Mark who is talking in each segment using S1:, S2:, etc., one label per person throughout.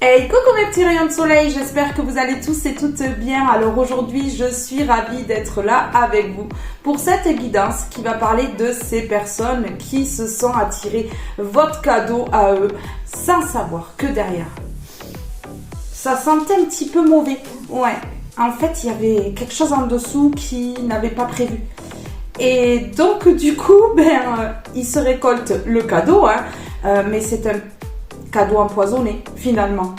S1: Hey, coucou mes petits rayons de soleil, j'espère que vous allez tous et toutes bien. Alors aujourd'hui, je suis ravie d'être là avec vous pour cette guidance qui va parler de ces personnes qui se sont attirées votre cadeau à eux sans savoir que derrière, ça sentait un petit peu mauvais. Ouais, en fait, il y avait quelque chose en dessous qui n'avait pas prévu. Et donc du coup, ils se récoltent le cadeau, mais c'est un cadeau empoisonné finalement.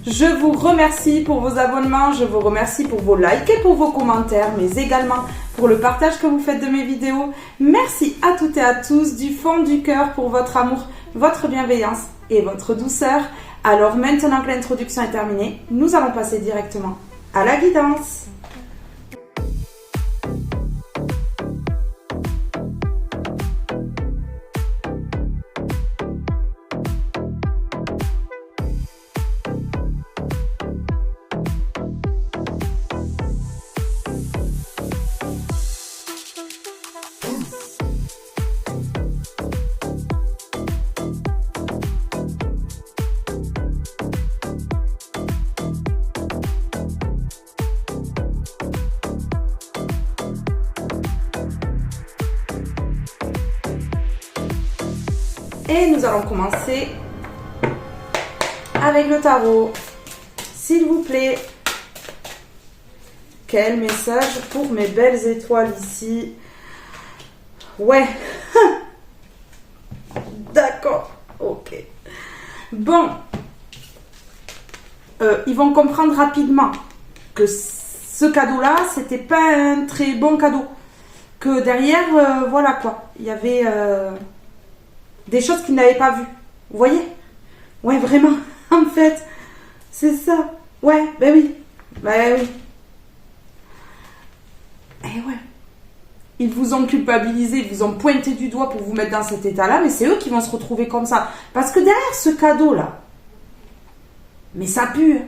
S1: Je vous remercie pour vos abonnements, je vous remercie pour vos likes et pour vos commentaires, mais également pour le partage que vous faites de mes vidéos. Merci à toutes et à tous du fond du cœur pour votre amour, votre bienveillance et votre douceur. Alors maintenant que l'introduction est terminée, nous allons passer directement à la guidance. Et nous allons commencer avec le tarot. S'il vous plaît, quel message pour mes belles étoiles ici? Ouais. D'accord. Ok. Bon. Ils vont comprendre rapidement que ce cadeau-là, c'était pas un très bon cadeau. Que derrière, voilà quoi. Il y avait... des choses qu'ils n'avaient pas vues. Vous voyez? Ouais, vraiment. En fait, c'est ça. Ouais, ben oui. Ben oui. Et ouais. Ils vous ont culpabilisé, ils vous ont pointé du doigt pour vous mettre dans cet état-là, mais c'est eux qui vont se retrouver comme ça. Parce que derrière ce cadeau-là, mais ça pue.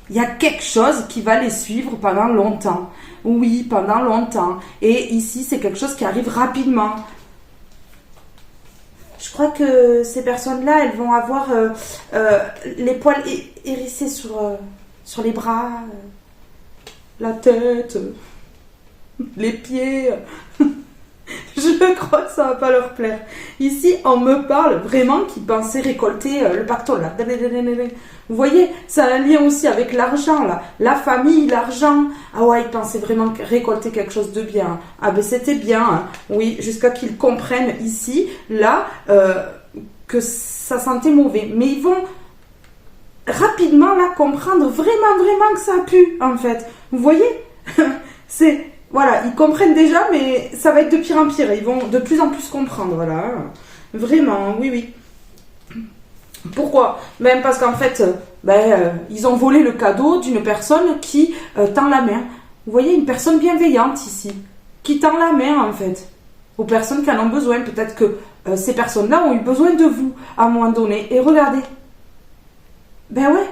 S1: Il y a quelque chose qui va les suivre pendant longtemps. Oui, pendant longtemps. Et ici, c'est quelque chose qui arrive rapidement. Je crois que ces personnes-là, elles vont avoir les poils hérissés sur les bras, la tête, les pieds. Je crois que ça va pas leur plaire. Ici, on me parle vraiment qu'ils pensaient récolter le pactole. Là. Vous voyez, ça a un lien aussi avec l'argent, là. La famille, l'argent. Ah ouais, ils pensaient vraiment récolter quelque chose de bien. Ah ben c'était bien, hein. Oui, jusqu'à qu'ils comprennent ici, là, que ça sentait mauvais. Mais ils vont rapidement, là, comprendre vraiment que ça pue, en fait. Vous voyez? C'est... Voilà, ils comprennent déjà, mais ça va être de pire en pire. Ils vont de plus en plus comprendre, voilà. Vraiment, oui. Pourquoi? Même parce qu'en fait, ils ont volé le cadeau d'une personne qui tend la main. Vous voyez, une personne bienveillante ici, qui tend la main, en fait, aux personnes qui en ont besoin. Peut-être que ces personnes-là ont eu besoin de vous, à un moment donné. Et regardez. Ben ouais.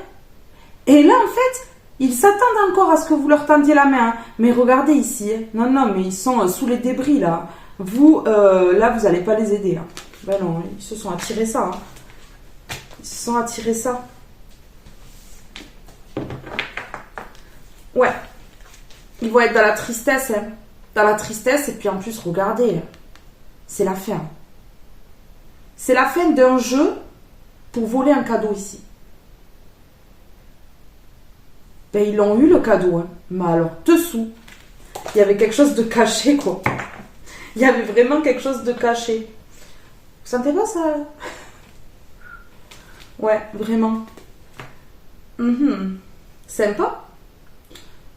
S1: Et là, en fait... ils s'attendent encore à ce que vous leur tendiez la main. Mais regardez ici. Non, mais ils sont sous les débris, là. Vous, là, vous n'allez pas les aider. Hein. Ben non, ils se sont attirés ça. Hein. Ils se sont attirés ça. Ouais. Ils vont être dans la tristesse. Hein. Dans la tristesse. Et puis en plus, regardez. C'est la fin. C'est la fin d'un jeu pour voler un cadeau ici. Ben, ils l'ont eu le cadeau, hein. Mais alors, dessous, il y avait quelque chose de caché, quoi. Il y avait vraiment quelque chose de caché. Vous sentez pas ça? Ouais, vraiment. Sympa.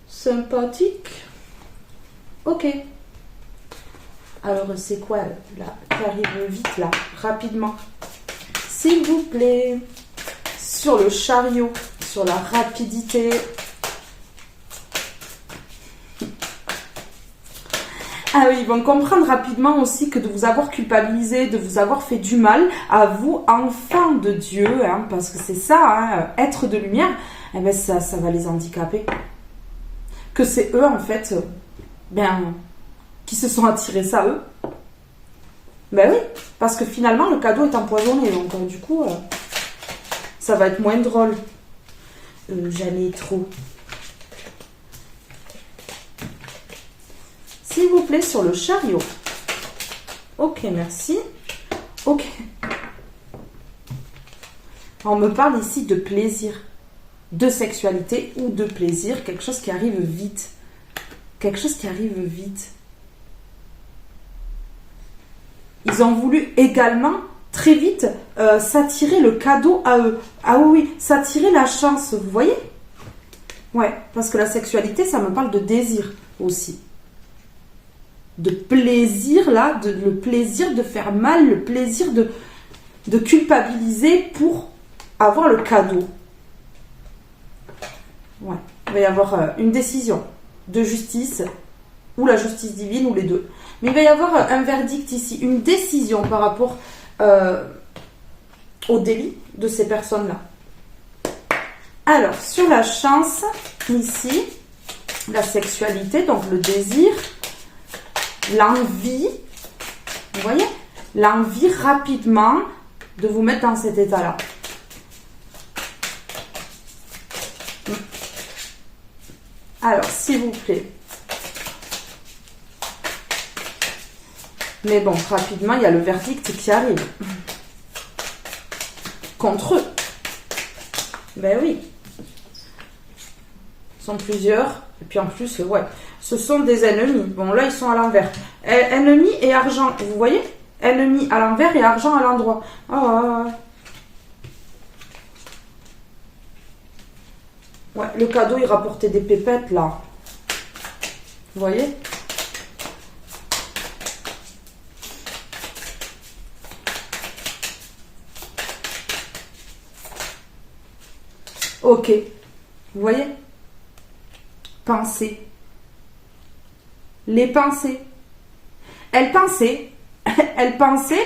S1: Sympathique. Ok. Alors, c'est quoi, là, qui arrive vite, là, rapidement? S'il vous plaît. Sur le chariot, sur la rapidité. Ah oui, ils vont comprendre rapidement aussi que de vous avoir culpabilisé, de vous avoir fait du mal à vous, enfants de Dieu, hein, parce que c'est ça, hein, être de lumière, eh ben ça va les handicaper. Que c'est eux, en fait, qui se sont attirés ça, eux. Ben oui, parce que finalement, le cadeau est empoisonné, donc du coup... Ça va être moins drôle. J'en ai trop. S'il vous plaît, sur le chariot. Ok, merci. Ok. On me parle ici de plaisir, de sexualité ou de plaisir, quelque chose qui arrive vite. Quelque chose qui arrive vite. Ils ont voulu également, très vite, s'attirer le cadeau à eux. Ah oui, s'attirer la chance, vous voyez? Ouais, parce que la sexualité, ça me parle de désir aussi. De plaisir, là, le plaisir de faire mal, le plaisir de culpabiliser pour avoir le cadeau. Ouais, il va y avoir une décision de justice, ou la justice divine, ou les deux. Mais il va y avoir un verdict ici, une décision par rapport au délit de ces personnes-là. Alors, sur la chance, ici, la sexualité, donc le désir, l'envie, vous voyez, l'envie rapidement de vous mettre dans cet état-là. Alors, s'il vous plaît. Mais bon, rapidement, il y a le verdict qui arrive. Contre eux. Ben oui. Ils sont plusieurs. Et puis en plus, ouais. Ce sont des ennemis. Bon, là, ils sont à l'envers. Ennemis et argent. Vous voyez? Ennemis à l'envers et argent à l'endroit. Oh. Ouais, le cadeau, il rapportait des pépettes, là. Vous voyez? Ok. Vous voyez? Pensées. Les pensées. Elles pensaient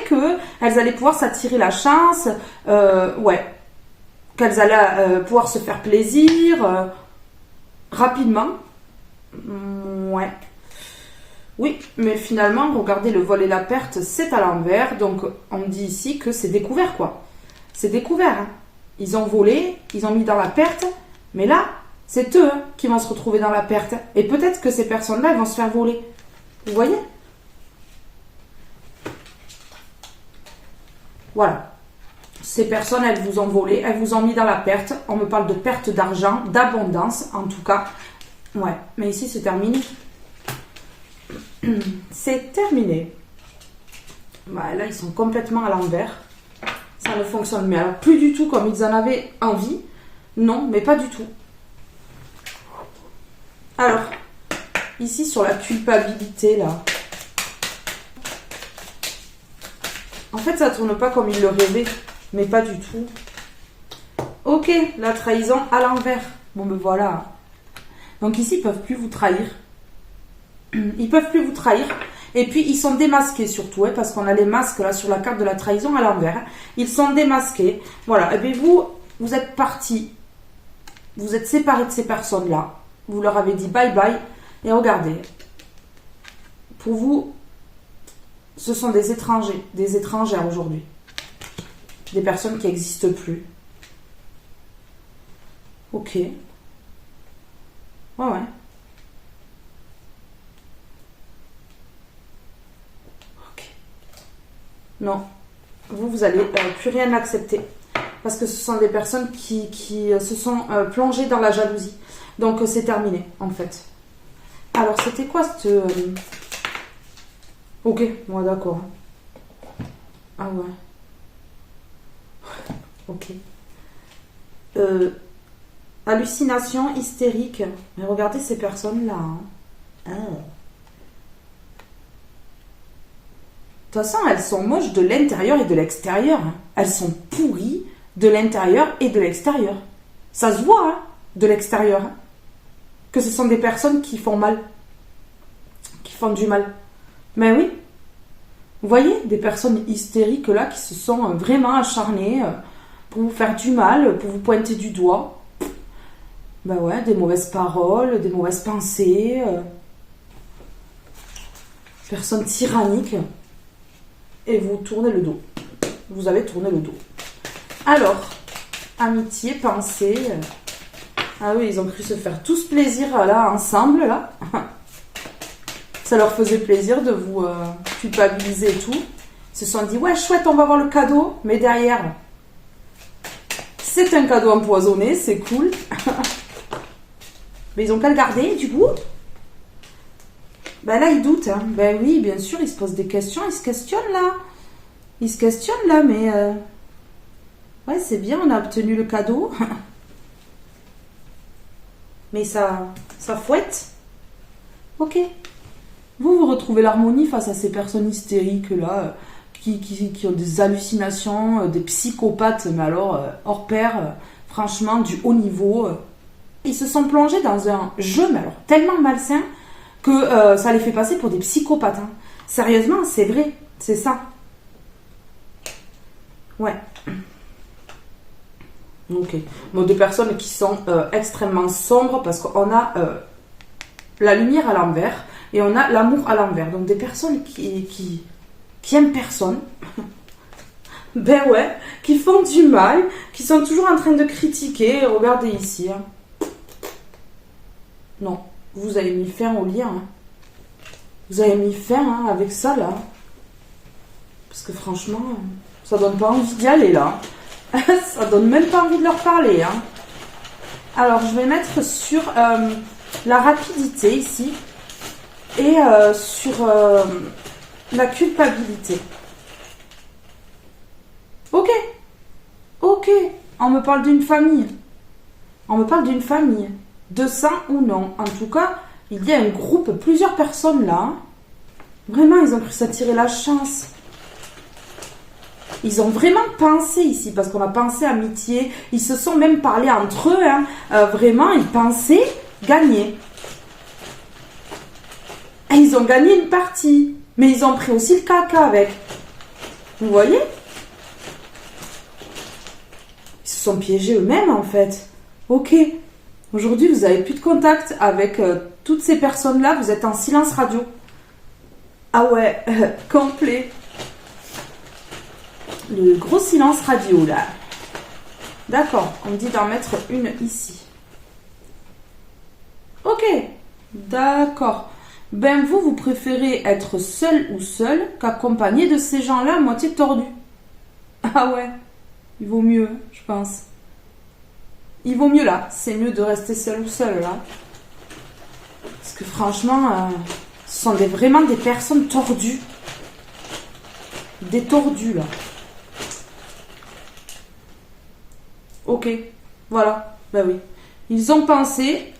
S1: que elles allaient pouvoir s'attirer la chance. Ouais. Qu'elles allaient pouvoir se faire plaisir rapidement. Ouais. Oui, mais finalement, regardez, le vol et la perte, c'est à l'envers. Donc, on dit ici que c'est découvert, quoi. C'est découvert. Hein. Ils ont volé, ils ont mis dans la perte. Mais là, c'est eux qui vont se retrouver dans la perte. Et peut-être que ces personnes-là, elles vont se faire voler. Vous voyez? Voilà. Ces personnes, elles vous ont volé, elles vous ont mis dans la perte. On me parle de perte d'argent, d'abondance, en tout cas. Ouais, mais ici, c'est terminé. C'est terminé. Bah, là, ils sont complètement à l'envers. Ça ne fonctionne mais alors plus du tout comme ils en avaient envie. Non, mais pas du tout. Alors, ici, sur la culpabilité, là. En fait, ça tourne pas comme ils le rêvaient. Mais pas du tout. Ok, la trahison à l'envers. Bon, ben voilà. Donc ici, ils peuvent plus vous trahir. Ils peuvent plus vous trahir. Et puis, ils sont démasqués surtout, hein, parce qu'on a les masques là sur la carte de la trahison à l'envers. Hein. Ils sont démasqués. Voilà. Et bien vous êtes partis. Vous êtes séparés de ces personnes-là. Vous leur avez dit bye bye. Et regardez. Pour vous, ce sont des étrangers, des étrangères aujourd'hui. Des personnes qui n'existent plus. Ok. Ouais, ouais. Ok. Non. Vous allez plus rien accepter. Parce que ce sont des personnes qui se sont plongées dans la jalousie. Donc c'est terminé, en fait. Alors, c'était quoi cette... Ok, moi d'accord. Ah ouais. Ok. Hallucination hystérique. Mais regardez ces personnes-là. Hein. Ah. De toute façon, elles sont moches de l'intérieur et de l'extérieur. Hein. Elles sont pourries de l'intérieur et de l'extérieur. Ça se voit, hein, de l'extérieur. Hein, que ce sont des personnes qui font mal. Qui font du mal. Mais oui. Vous voyez, des personnes hystériques là qui se sont vraiment acharnées pour vous faire du mal, pour vous pointer du doigt. Ben ouais, des mauvaises paroles, des mauvaises pensées. Personnes tyranniques. Et vous tournez le dos. Vous avez tourné le dos. Alors, amitié, pensée. Ah oui, ils ont cru se faire tous plaisir là, ensemble, là. Ça leur faisait plaisir de vous culpabiliser et tout. Ils se sont dit, ouais, chouette, on va avoir le cadeau. Mais derrière, c'est un cadeau empoisonné, c'est cool. Mais ils ont qu'à le garder, du coup. Ben là, ils doutent. Hein. Ben oui, bien sûr, ils se posent des questions, ils se questionnent là. Ils se questionnent là, mais... Ouais, c'est bien, on a obtenu le cadeau. Mais ça fouette. Ok. Vous retrouvez l'harmonie face à ces personnes hystériques là, qui ont des hallucinations, des psychopathes, mais alors hors pair, franchement, du haut niveau. Ils se sont plongés dans un jeu, mais alors tellement malsain, que ça les fait passer pour des psychopathes. Hein. Sérieusement, c'est vrai, c'est ça. Ouais. Ok. Bon, des personnes qui sont extrêmement sombres parce qu'on a la lumière à l'envers et on a l'amour à l'envers. Donc des personnes qui aiment personne. Ben ouais, qui font du mal, qui sont toujours en train de critiquer. Regardez ici. Hein. Non, vous avez mis fin au lien. Hein. Vous avez mis fin hein, avec ça là. Parce que franchement, ça donne pas envie d'y aller là. Ça donne même pas envie de leur parler. Hein. Alors, je vais mettre sur la rapidité ici et sur la culpabilité. Ok. Ok. On me parle d'une famille. On me parle d'une famille. De sang ou non. En tout cas, il y a un groupe, plusieurs personnes là. Vraiment, ils ont cru s'attirer la chance. Ils ont vraiment pensé ici, parce qu'on a pensé amitié. Ils se sont même parlé entre eux. Hein. Vraiment, ils pensaient gagner. Et ils ont gagné une partie. Mais ils ont pris aussi le caca avec. Vous voyez? Ils se sont piégés eux-mêmes, en fait. Ok. Aujourd'hui, vous n'avez plus de contact avec toutes ces personnes-là. Vous êtes en silence radio. Ah ouais, complet. Le gros silence radio là. D'accord, on me dit d'en mettre une ici. Ok, d'accord. Ben vous préférez être seul ou seul qu'accompagné de ces gens-là à moitié tordus. Ah ouais, il vaut mieux, je pense. Il vaut mieux là, c'est mieux de rester seul ou seul là. Parce que franchement, ce sont vraiment des personnes tordues. Des tordus là. Ok, voilà, ben oui. Ils ont pensé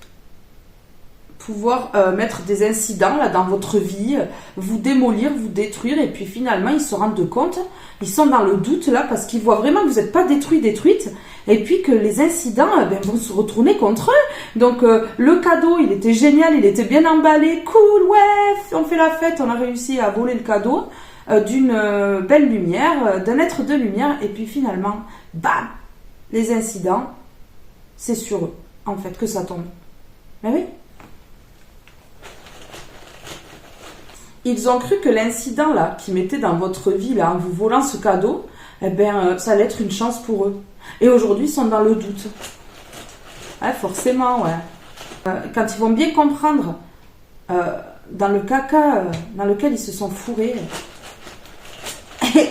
S1: pouvoir mettre des incidents là dans votre vie, vous démolir, vous détruire, et puis finalement ils se rendent compte, ils sont dans le doute là parce qu'ils voient vraiment que vous n'êtes pas détruite, et puis que les incidents vont se retourner contre eux. Donc le cadeau, il était génial, il était bien emballé, cool, ouais, on fait la fête, on a réussi à voler le cadeau d'une belle lumière, d'un être de lumière, et puis finalement, bam, les incidents, c'est sur eux, en fait, que ça tombe. Mais oui. Ils ont cru que l'incident, là, qui mettait dans votre vie, là, en vous volant ce cadeau, eh ben, ça allait être une chance pour eux. Et aujourd'hui, ils sont dans le doute. Ouais, forcément, ouais. Quand ils vont bien comprendre, dans le caca dans lequel ils se sont fourrés,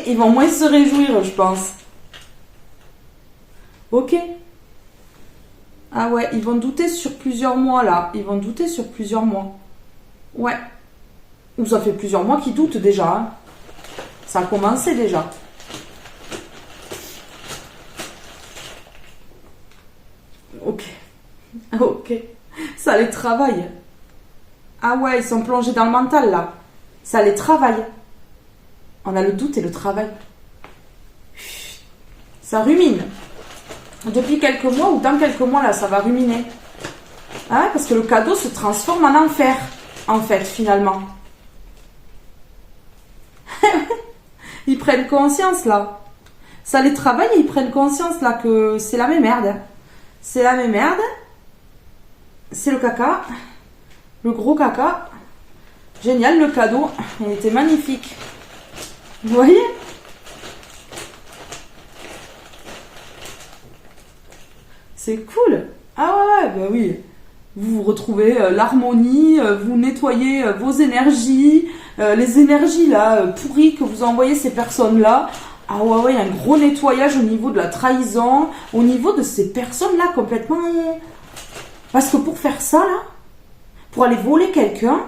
S1: ils vont moins se réjouir, je pense. Ok. Ah ouais, ils vont douter sur plusieurs mois là. Ils vont douter sur plusieurs mois. Ouais. Ou ça fait plusieurs mois qu'ils doutent déjà. Hein. Ça a commencé déjà. Ok. Ok. Ça les travaille. Ah ouais, ils sont plongés dans le mental là. Ça les travaille. On a le doute et le travail. Ça rumine. Depuis quelques mois ou dans quelques mois là, ça va ruminer. Ah, parce que le cadeau se transforme en enfer, en fait, finalement. Ils prennent conscience là. Ça les travaille et ils prennent conscience là que c'est la même merde. C'est la même merde. C'est le caca. Le gros caca. Génial, le cadeau. Il était magnifique. Vous voyez ? C'est cool. Ah ouais, bah oui. Vous retrouvez l'harmonie, vous nettoyez vos énergies, les énergies là pourries que vous envoyez ces personnes-là. Ah ouais, il y a un gros nettoyage au niveau de la trahison, au niveau de ces personnes-là complètement. Parce que pour faire ça là, pour aller voler quelqu'un,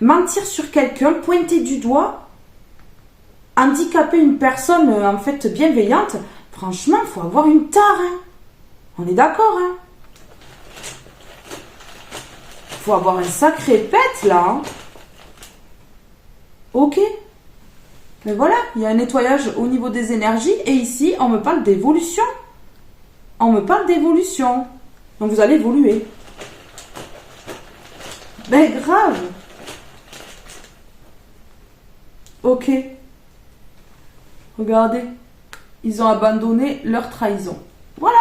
S1: mentir sur quelqu'un, pointer du doigt, handicaper une personne en fait bienveillante, franchement, il faut avoir une tare. Hein. On est d'accord, hein. Faut avoir un sacré pet là. Hein. Ok. Mais voilà, il y a un nettoyage au niveau des énergies et ici, on me parle d'évolution. On me parle d'évolution. Donc vous allez évoluer. Ben grave. Ok. Regardez. Ils ont abandonné leur trahison. Voilà.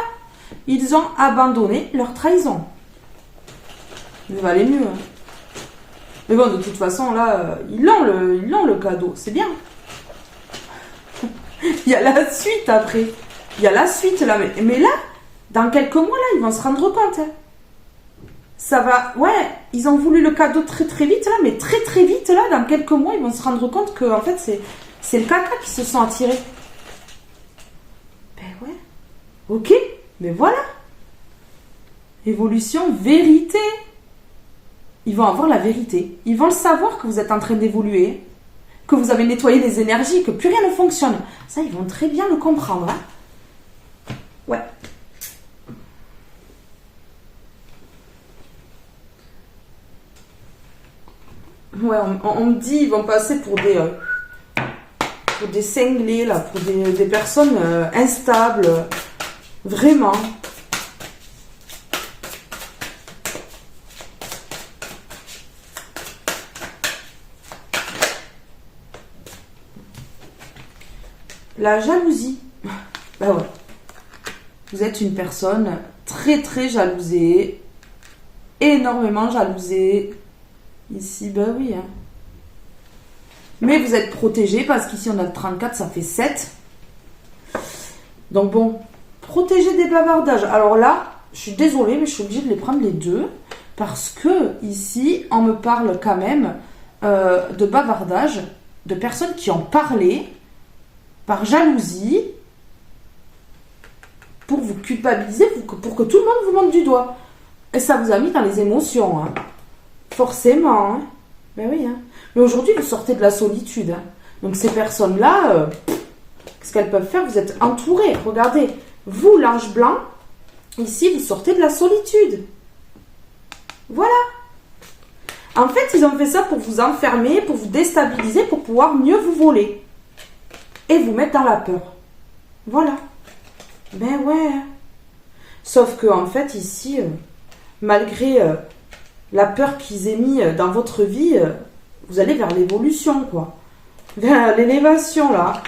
S1: Ils ont abandonné leur trahison. Ça va aller mieux. Hein. Mais bon, de toute façon, là, ils l'ont le cadeau. C'est bien. Il y a la suite après. Il y a la suite là. Mais là, dans quelques mois, là, ils vont se rendre compte. Hein. Ça va. Ouais, ils ont voulu le cadeau très très vite là. Mais très très vite là, dans quelques mois, ils vont se rendre compte que en fait, c'est le caca qui se sont attirés. Ben ouais. Ok. Mais voilà. Évolution, vérité. Ils vont avoir la vérité. Ils vont le savoir que vous êtes en train d'évoluer, que vous avez nettoyé les énergies, que plus rien ne fonctionne. Ça, ils vont très bien le comprendre. Hein. Ouais. Ouais, on me dit ils vont passer pour des cinglés, là, pour des personnes instables. Vraiment. La jalousie. Ben ouais. Vous êtes une personne très très jalousée. Énormément jalousée. Ici, ben oui. Hein. Mais vous êtes protégé parce qu'ici on a le 34, ça fait 7. Donc bon, protéger des bavardages. Alors là, je suis désolée, mais je suis obligée de les prendre les deux. Parce que ici, on me parle quand même de bavardages, de personnes qui ont parlé par jalousie, pour vous culpabiliser, pour que tout le monde vous monte du doigt. Et ça vous a mis dans les émotions, hein. Forcément. Hein. Ben oui. Hein. Mais aujourd'hui, vous sortez de la solitude. Hein. Donc ces personnes-là, qu'est-ce qu'elles peuvent faire? Vous êtes entourés. Regardez, vous, l'ange blanc, ici, vous sortez de la solitude. Voilà. En fait, ils ont fait ça pour vous enfermer, pour vous déstabiliser, pour pouvoir mieux vous voler. Et vous mettre dans la peur. Voilà. Ben ouais. Sauf que, en fait, ici, malgré la peur qu'ils aient mis dans votre vie, vous allez vers l'évolution, quoi. Vers l'élévation, là.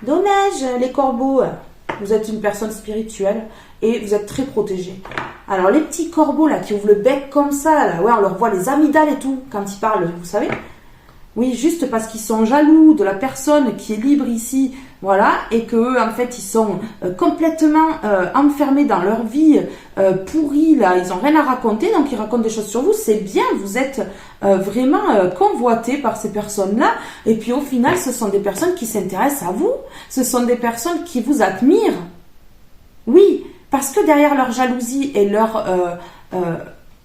S1: Dommage, les corbeaux. Vous êtes une personne spirituelle et vous êtes très protégé. Alors, les petits corbeaux, là, qui ouvrent le bec comme ça, là, ouais, on leur voit les amygdales et tout, quand ils parlent, vous savez. Oui, juste parce qu'ils sont jaloux de la personne qui est libre ici, voilà, et qu'eux, en fait, ils sont complètement enfermés dans leur vie pourrie, là, ils n'ont rien à raconter, donc ils racontent des choses sur vous, c'est bien, vous êtes vraiment convoités par ces personnes-là, et puis au final, ce sont des personnes qui s'intéressent à vous, ce sont des personnes qui vous admirent, oui, parce que derrière leur jalousie et leur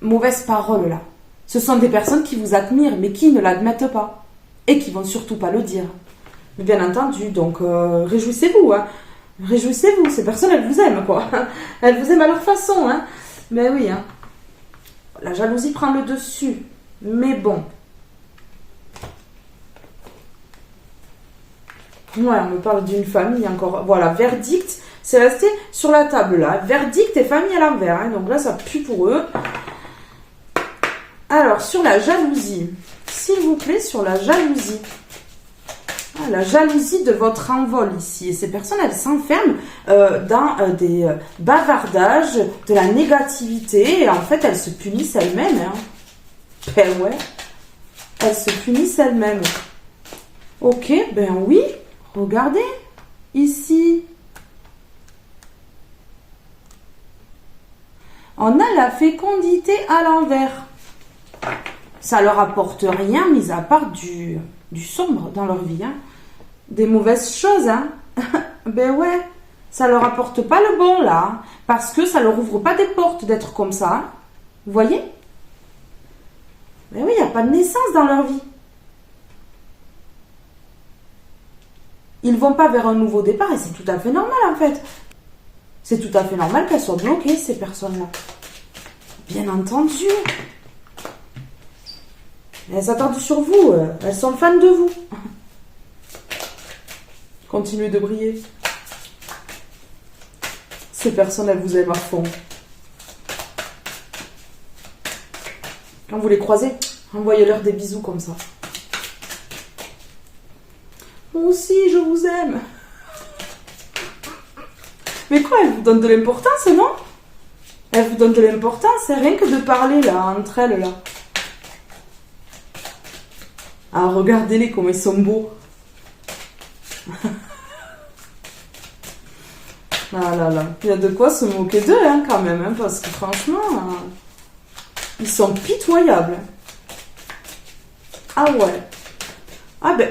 S1: mauvaise parole, là, ce sont des personnes qui vous admirent, mais qui ne l'admettent pas. Et qui vont surtout pas le dire. Bien entendu, donc réjouissez-vous. Hein. Réjouissez-vous, ces personnes, elles vous aiment, quoi. Elles vous aiment à leur façon. Hein. Mais oui, hein. La jalousie prend le dessus. Mais bon. Ouais, on me parle d'une famille encore. Voilà, verdict, c'est resté sur la table, là. Verdict et famille à l'envers. Hein. Donc là, ça pue pour eux. Alors, sur la jalousie, s'il vous plaît, sur la jalousie. Ah, la jalousie de votre envol ici. Et ces personnes, elles s'enferment dans des bavardages, de la négativité. Et en fait, elles se punissent elles-mêmes. Hein. Ben ouais. Elles se punissent elles-mêmes. Ok, ben oui. Regardez. Ici. On a la fécondité à l'envers. Ça leur apporte rien, mis à part du sombre dans leur vie. Hein. Des mauvaises choses. Hein. Ben ouais, ça leur apporte pas le bon là. Hein, parce que ça leur ouvre pas des portes d'être comme ça. Hein. Vous voyez? Ben oui, il n'y a pas de naissance dans leur vie. Ils vont pas vers un nouveau départ et c'est tout à fait normal en fait. C'est tout à fait normal qu'elles soient bloquées, ces personnes-là. Bien entendu. Elles s'attardent sur vous. Elles sont fans de vous. Continuez de briller. Ces personnes, elles vous aiment à fond. Quand vous les croisez, envoyez-leur des bisous comme ça. Moi aussi, je vous aime. Mais quoi, elles vous donnent de l'importance, non? Elles vous donnent de l'importance, rien que de parler, là, entre elles, là. Ah, regardez-les comme ils sont beaux. Ah là là, il y a de quoi se moquer d'eux, hein, quand même, hein, parce que franchement, ils sont pitoyables. Ah ouais. Ah ben,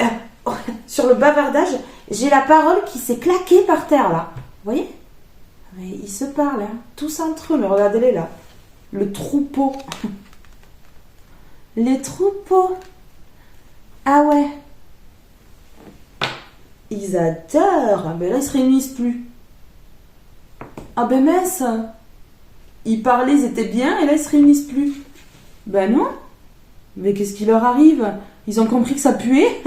S1: sur le bavardage, j'ai la parole qui s'est claquée par terre, là. Vous voyez? Mais ils se parlent, hein, tous entre eux, mais regardez-les, là. Le troupeau. Les troupeaux. Ah ouais. Ils adorent. Ben là, ils se réunissent plus. Ah ben mince. Ils parlaient, ils étaient bien, et là, ils se réunissent plus. Ben non. Mais qu'est-ce qui leur arrive? Ils ont compris que ça puait.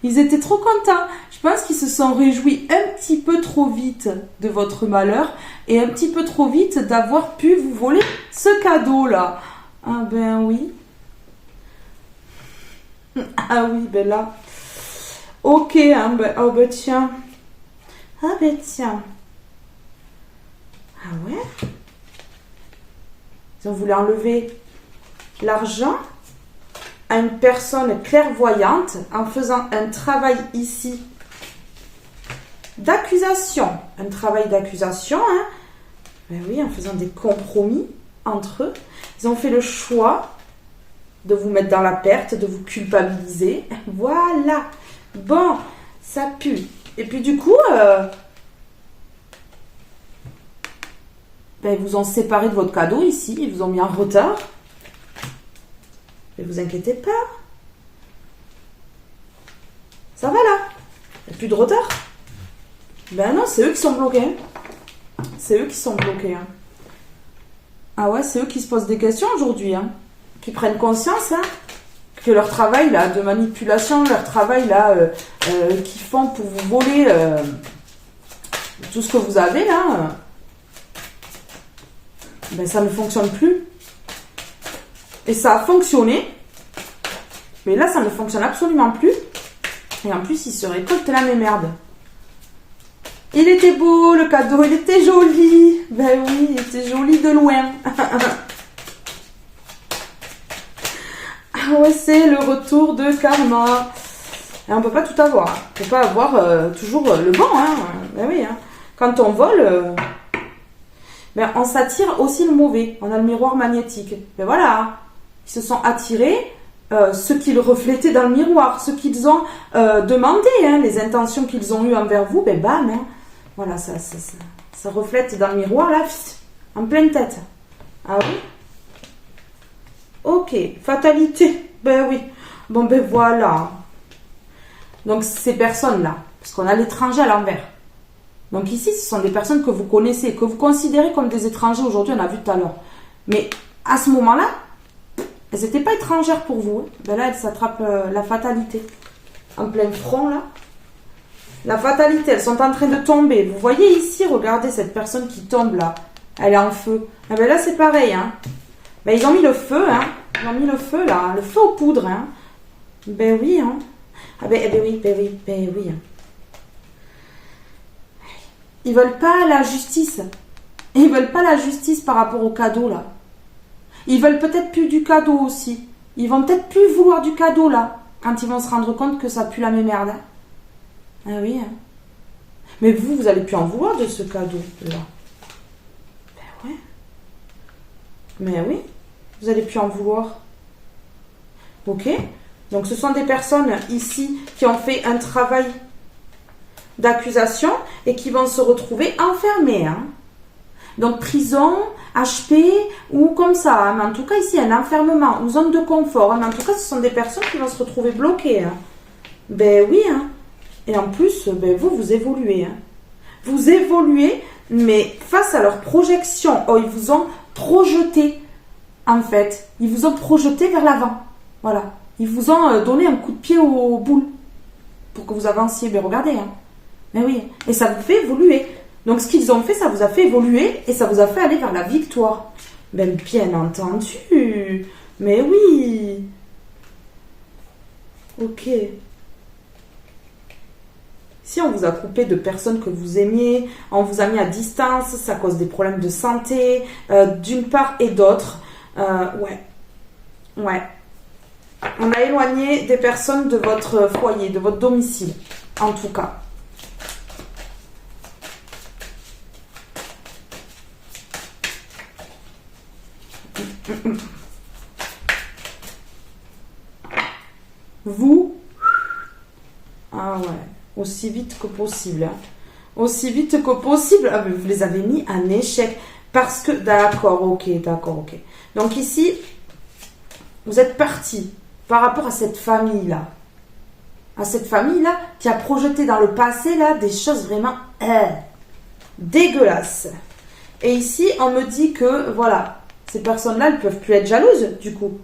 S1: Ils étaient trop contents. Je pense qu'ils se sont réjouis un petit peu trop vite de votre malheur et un petit peu trop vite d'avoir pu vous voler ce cadeau-là. Ah ben oui. Ah oui, ben là. Ok, hein, ben, oh ben tiens. Ah ben tiens. Ah ouais. Ils ont voulu enlever l'argent à une personne clairvoyante en faisant un travail ici d'accusation. Un travail d'accusation, hein. Ben oui, en faisant des compromis entre eux. Ils ont fait le choix de vous mettre dans la perte, de vous culpabiliser. Voilà. Bon, ça pue. Et puis du coup, ben, ils vous ont séparé de votre cadeau ici. Ils vous ont mis en retard. Ne vous inquiétez pas. Ça va là. Il n'y a plus de retard. Ben non, c'est eux qui sont bloqués. Hein. C'est eux qui sont bloqués. Hein. Ah ouais, c'est eux qui se posent des questions aujourd'hui. Hein. Qui prennent conscience hein, que leur travail là, de manipulation, leur travail là, qu'ils font pour vous voler tout ce que vous avez là, ben ça ne fonctionne plus. Et ça a fonctionné. Mais là, ça ne fonctionne absolument plus. Et en plus, il se récolte la même merde. Il était beau, le cadeau. Il était joli. Ben oui, il était joli de loin. Ah ouais, c'est le retour de karma. Et on ne peut pas tout avoir. On ne peut pas avoir toujours le bon. Hein. Ben oui. Hein. Quand on vole... ben on s'attire aussi le mauvais. On a le miroir magnétique. Ben voilà. Ils se sont attirés ce qu'ils reflétaient dans le miroir, ce qu'ils ont demandé, hein, les intentions qu'ils ont eues envers vous, ben bam, hein, voilà, ça reflète dans le miroir, là, en pleine tête. Ah oui? Ok, fatalité, ben oui. Bon, ben voilà. Donc, ces personnes-là, parce qu'on a l'étranger à l'envers. Donc ici, ce sont des personnes que vous connaissez, que vous considérez comme des étrangers aujourd'hui, on a vu tout à l'heure. Mais à ce moment-là, elles n'étaient pas étrangères pour vous. Hein. Ben là, elles s'attrapent la fatalité. En plein front, là. La fatalité, elles sont en train de tomber. Vous voyez ici, regardez cette personne qui tombe là. Elle est en feu. Ah ben là, c'est pareil. Hein. Ben, ils ont mis le feu. Hein. Ils ont mis le feu, là. Le feu aux poudres. Hein. Ben oui. Hein. Ah ben oui, ben oui. Hein. Ils veulent pas la justice. Ils veulent pas la justice par rapport au cadeau, là. Ils veulent peut-être plus du cadeau aussi. Ils vont peut-être plus vouloir du cadeau là, quand ils vont se rendre compte que ça pue la mémerde. Hein. Ah oui. Hein. Mais vous allez plus en vouloir de ce cadeau là. Ben ouais. Mais oui, vous allez plus en vouloir. Ok? Donc ce sont des personnes ici qui ont fait un travail d'accusation et qui vont se retrouver enfermées. Hein. Donc prison, HP ou comme ça. Hein. Mais en tout cas ici un enfermement ou zone de confort. Hein. Mais en tout cas ce sont des personnes qui vont se retrouver bloquées. Hein. Ben oui. Hein. Et en plus, ben, vous évoluez. Hein. Vous évoluez, mais face à leur projection. Oh, ils vous ont projeté, en fait. Ils vous ont projeté vers l'avant. Voilà. Ils vous ont donné un coup de pied aux boules pour que vous avanciez. Mais regardez. Hein. Mais oui. Et ça vous fait évoluer. Donc, ce qu'ils ont fait, ça vous a fait évoluer et ça vous a fait aller vers la victoire. Ben, bien entendu. Mais oui. Ok. Si on vous a coupé de personnes que vous aimiez, on vous a mis à distance, ça cause des problèmes de santé, d'une part et d'autre. Ouais. On a éloigné des personnes de votre foyer, de votre domicile, en tout cas. Vous, ah ouais, aussi vite que possible. Hein. Aussi vite que possible. Ah, mais vous les avez mis en échec. Parce que, d'accord, ok. Donc ici, vous êtes parti par rapport à cette famille-là. À cette famille-là qui a projeté dans le passé là des choses vraiment dégueulasses. Et ici, on me dit que, voilà, ces personnes-là, elles ne peuvent plus être jalouses, du coup.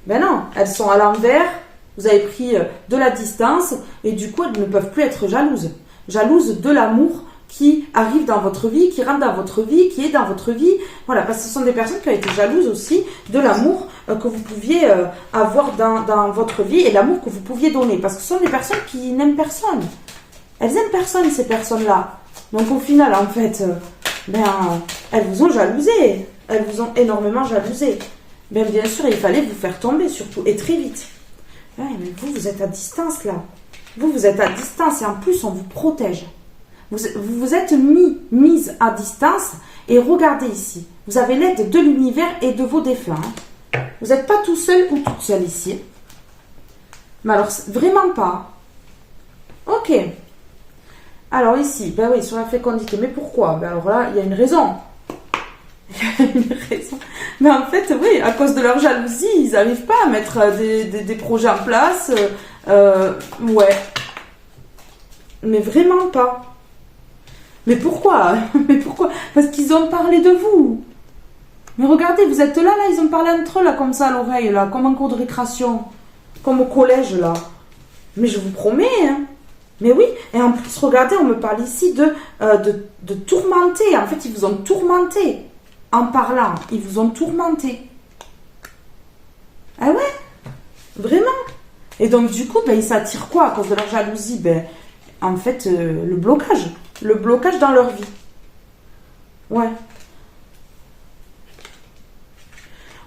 S1: Ben non, elles sont à l'envers. Vous avez pris de la distance et du coup, elles ne peuvent plus être jalouses. Jalouses de l'amour qui arrive dans votre vie, qui rentre dans votre vie, qui est dans votre vie. Voilà, parce que ce sont des personnes qui ont été jalouses aussi de l'amour que vous pouviez avoir dans votre vie et l'amour que vous pouviez donner. Parce que ce sont des personnes qui n'aiment personne. Elles aiment personne, ces personnes-là. Donc au final, en fait, elles vous ont jalousé. Elles vous ont énormément jalousé. Bien sûr, il fallait vous faire tomber, surtout, et très vite. Ouais, mais vous êtes à distance, là. Vous êtes à distance, et en plus, on vous protège. Vous êtes mise à distance, et regardez ici. Vous avez l'aide de l'univers et de vos défunts. Hein. Vous n'êtes pas tout seul ou toute seule ici. Mais alors, vraiment pas. Ok. Alors ici, ben oui, sur la fécondité. Mais pourquoi? Ben alors là, il y a une raison. Il y a une raison. Mais en fait, oui, à cause de leur jalousie, ils n'arrivent pas à mettre des projets en place. Ouais. Mais vraiment pas. Mais pourquoi? Mais pourquoi? Parce qu'ils ont parlé de vous. Mais regardez, vous êtes là, ils ont parlé entre eux, là, comme ça, à l'oreille, là, comme en cours de récréation. Comme au collège, là. Mais je vous promets, hein. Mais oui, et en plus, regardez, on me parle ici de tourmenter. En fait, ils vous ont tourmenté. En parlant, ils vous ont tourmenté. Ah ouais? Vraiment? Et donc, du coup, ils s'attirent quoi à cause de leur jalousie? En fait, le blocage. Le blocage dans leur vie. Ouais.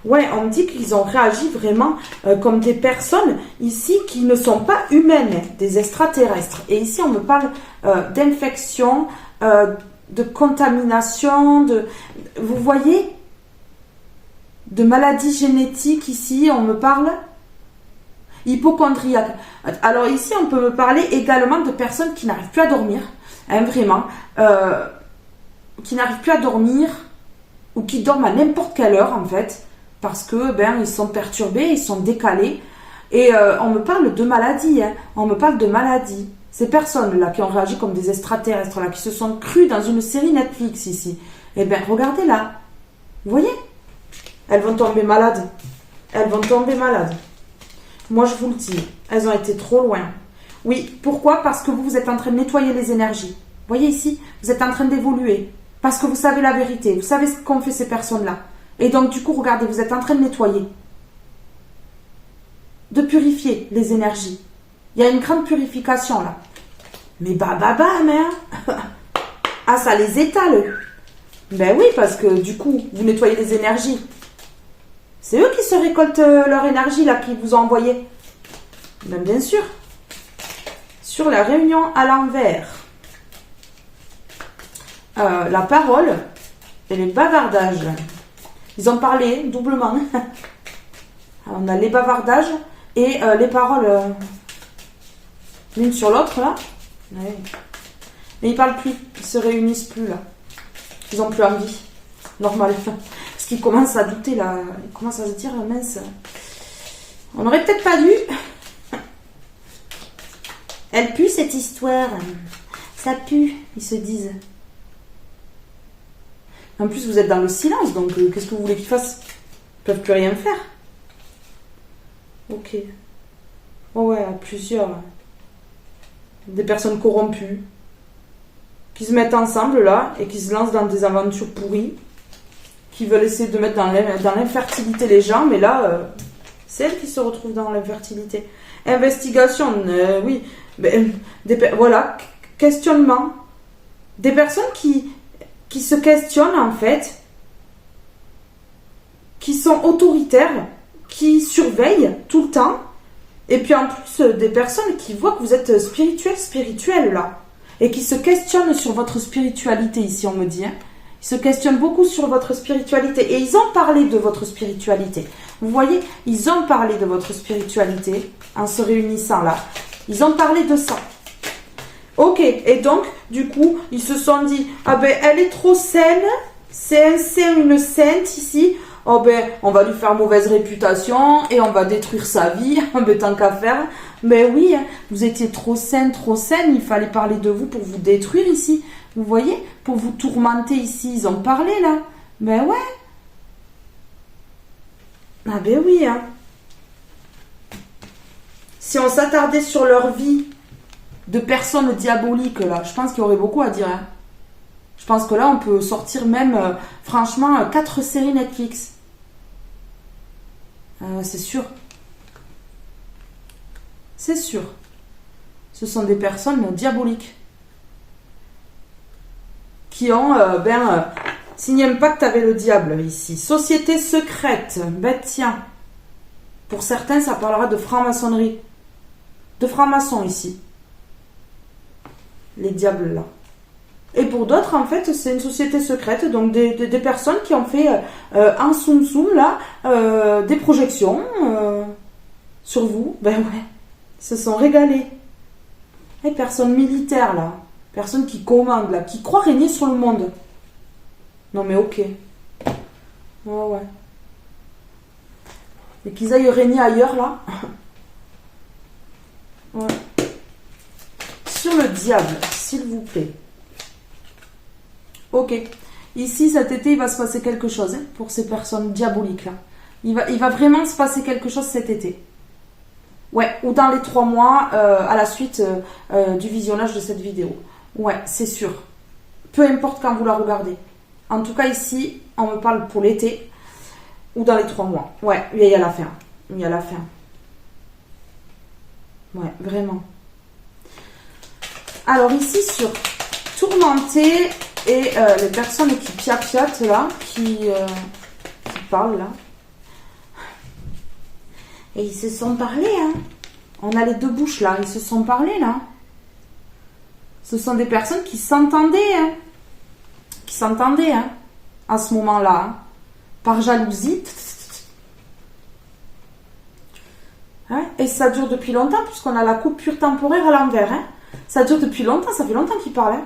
S1: Ouais, on me dit qu'ils ont réagi vraiment comme des personnes ici qui ne sont pas humaines, des extraterrestres. Et ici, on me parle d'infection, de contamination, vous voyez, de maladies génétiques ici, on me parle hypochondriaque. Alors ici, on peut me parler également de personnes qui n'arrivent plus à dormir, hein, vraiment, qui n'arrivent plus à dormir ou qui dorment à n'importe quelle heure en fait, parce que ils sont perturbés, ils sont décalés. Et on me parle de maladies, hein, on me parle de maladies. Ces personnes-là qui ont réagi comme des extraterrestres, là, qui se sont crues dans une série Netflix ici, regardez là. Vous voyez? Elles vont tomber malades. Elles vont tomber malades. Moi, je vous le dis, elles ont été trop loin. Oui, pourquoi? Parce que vous êtes en train de nettoyer les énergies. Vous voyez ici? Vous êtes en train d'évoluer. Parce que vous savez la vérité. Vous savez ce qu'ont fait ces personnes-là. Et donc, du coup, regardez, vous êtes en train de nettoyer. De purifier les énergies. Il y a une grande purification là. Mais hein. Ah, ça les étale. Ben oui, parce que du coup, vous nettoyez les énergies. C'est eux qui se récoltent leur énergie là, qu'ils vous ont envoyé. Bien sûr. Sur la réunion à l'envers. La parole et les bavardages. Ils ont parlé doublement. Alors, on a les bavardages et les paroles l'une sur l'autre, là. Ouais. Mais ils parlent plus. Ils se réunissent plus, là. Ils ont plus envie. Normal. Parce qu'ils commencent à douter, là. Ils commencent à se dire, mince, on aurait peut-être pas dû. Elle pue, cette histoire. Ça pue, ils se disent. En plus, vous êtes dans le silence, donc qu'est-ce que vous voulez qu'ils fassent? Ils peuvent plus rien faire. Ok. Oh ouais, plusieurs. Des personnes corrompues. Qui se mettent ensemble, là, et qui se lancent dans des aventures pourries. Qui veulent essayer de mettre dans l'infertilité les gens, mais là, c'est elles qui se retrouvent dans l'infertilité. Investigation, oui. Voilà, questionnement. Des personnes qui se questionnent, en fait, qui sont autoritaires, qui surveillent tout le temps, et puis en plus, des personnes qui voient que vous êtes spirituel, là, et qui se questionnent sur votre spiritualité, ici, on me dit, hein. Ils se questionnent beaucoup sur votre spiritualité, et ils ont parlé de votre spiritualité. Vous voyez, ils ont parlé de votre spiritualité, en se réunissant, là. Ils ont parlé de ça. Ok, et donc, du coup, ils se sont dit, ah ben, elle est trop saine, c'est un saint, une sainte ici, oh ben, on va lui faire mauvaise réputation, et on va détruire sa vie, ben, tant qu'à faire. Ben oui, vous étiez trop saine, il fallait parler de vous pour vous détruire ici, vous voyez, pour vous tourmenter ici, ils ont parlé là, ben ouais. Ah ben oui, hein. Si on s'attardait sur leur vie, de personnes diaboliques, là, je pense qu'il y aurait beaucoup à dire. Hein. Je pense que là, on peut sortir même, franchement, 4 séries Netflix. C'est sûr. C'est sûr. Ce sont des personnes diaboliques. Qui ont, signé un pacte avec le diable, ici. Société secrète. Ben tiens. Pour certains, ça parlera de franc-maçonnerie. De franc-maçon, ici. Les diables là. Et pour d'autres, en fait, c'est une société secrète, donc des personnes qui ont fait en soum là, des projections sur vous. Ben ouais, ils se sont régalés. Les personnes militaires là, personnes qui commandent là, qui croient régner sur le monde. Non mais ok. Ouais. Et qu'ils aillent régner ailleurs là. Ouais. Sur le diable, s'il vous plaît. Ok. Ici, cet été, il va se passer quelque chose pour ces personnes diaboliques-là. Il va vraiment se passer quelque chose cet été. Ouais, ou dans les 3 mois à la suite du visionnage de cette vidéo. Ouais, c'est sûr. Peu importe quand vous la regardez. En tout cas, ici, on me parle pour l'été ou dans les 3 mois. Ouais, il y a la fin. Il y a la fin. Ouais, vraiment. Alors ici sur tourmenter et les personnes qui piapiatent là, qui parlent là. Et ils se sont parlé, hein. On a les 2 bouches là, ils se sont parlé là. Ce sont des personnes qui s'entendaient, hein. Qui s'entendaient, hein, à ce moment-là. Hein. Par jalousie. Hein. Et ça dure depuis longtemps, puisqu'on a la coupure temporaire à l'envers, hein. Ça dure depuis longtemps, ça fait longtemps qu'il parle. Hein.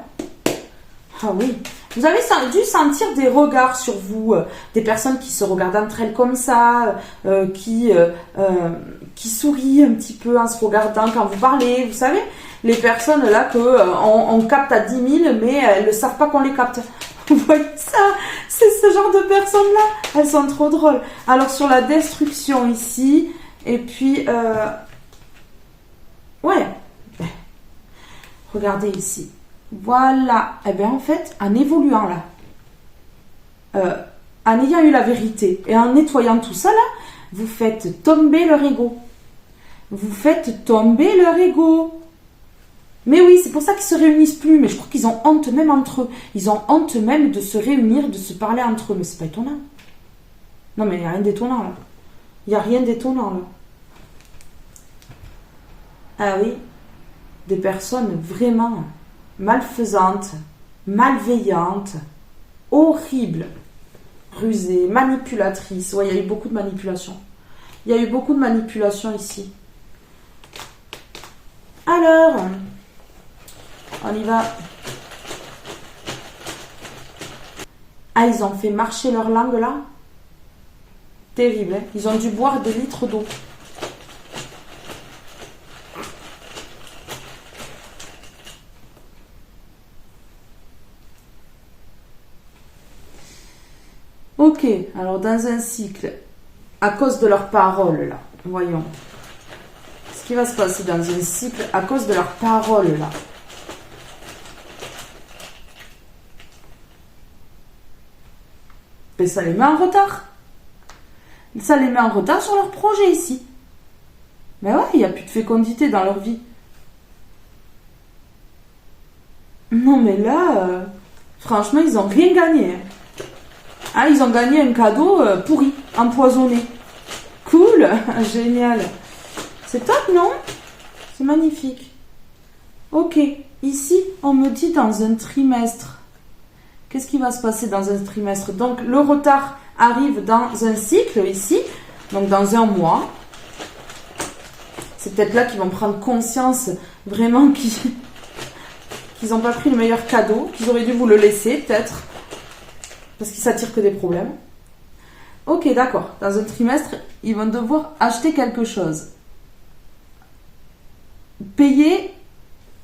S1: Ah oui. Vous avez dû sentir des regards sur vous, des personnes qui se regardent entre elles comme ça, qui sourient un petit peu en se regardant quand vous parlez. Vous savez, les personnes là qu'on capte à 10 000, mais elles ne savent pas qu'on les capte. Vous voyez ça? C'est ce genre de personnes-là. Elles sont trop drôles. Alors sur la destruction ici, et puis... ouais. Regardez ici. Voilà. Eh bien, en fait, en évoluant là, en ayant eu la vérité et en nettoyant tout ça là, vous faites tomber leur ego. Vous faites tomber leur ego. Mais oui, c'est pour ça qu'ils se réunissent plus. Mais je crois qu'ils ont honte même entre eux. Ils ont honte même de se réunir, de se parler entre eux. Mais c'est pas étonnant. Non, mais il n'y a rien d'étonnant là. Il n'y a rien d'étonnant là. Ah oui. Des personnes vraiment malfaisantes, malveillantes, horribles. rusée, manipulatrice. Ouais, il y a eu beaucoup de manipulation. Il y a eu beaucoup de manipulation ici. Alors, on y va. Ah, ils ont fait marcher leur langue là. Terrible, hein. Ils ont dû boire des litres d'eau. Ok, alors dans un cycle, à cause de leurs paroles là, voyons. Ce qui va se passer dans un cycle à cause de leurs paroles là. Mais ça les met en retard. Ça les met en retard sur leur projet ici. Mais ouais, il n'y a plus de fécondité dans leur vie. Non mais là, franchement, ils n'ont rien gagné. Ah, ils ont gagné un cadeau pourri, empoisonné. Cool, génial. C'est top, non? C'est magnifique. Ok, ici, on me dit dans un trimestre. Qu'est-ce qui va se passer dans un trimestre? Donc, le retard arrive dans un cycle ici, donc dans un mois. C'est peut-être là qu'ils vont prendre conscience vraiment qu'ils n'ont pas pris le meilleur cadeau, qu'ils auraient dû vous le laisser peut-être, parce qu'ils s'attirent que des problèmes. Ok, d'accord. Dans un trimestre, ils vont devoir acheter quelque chose. Payer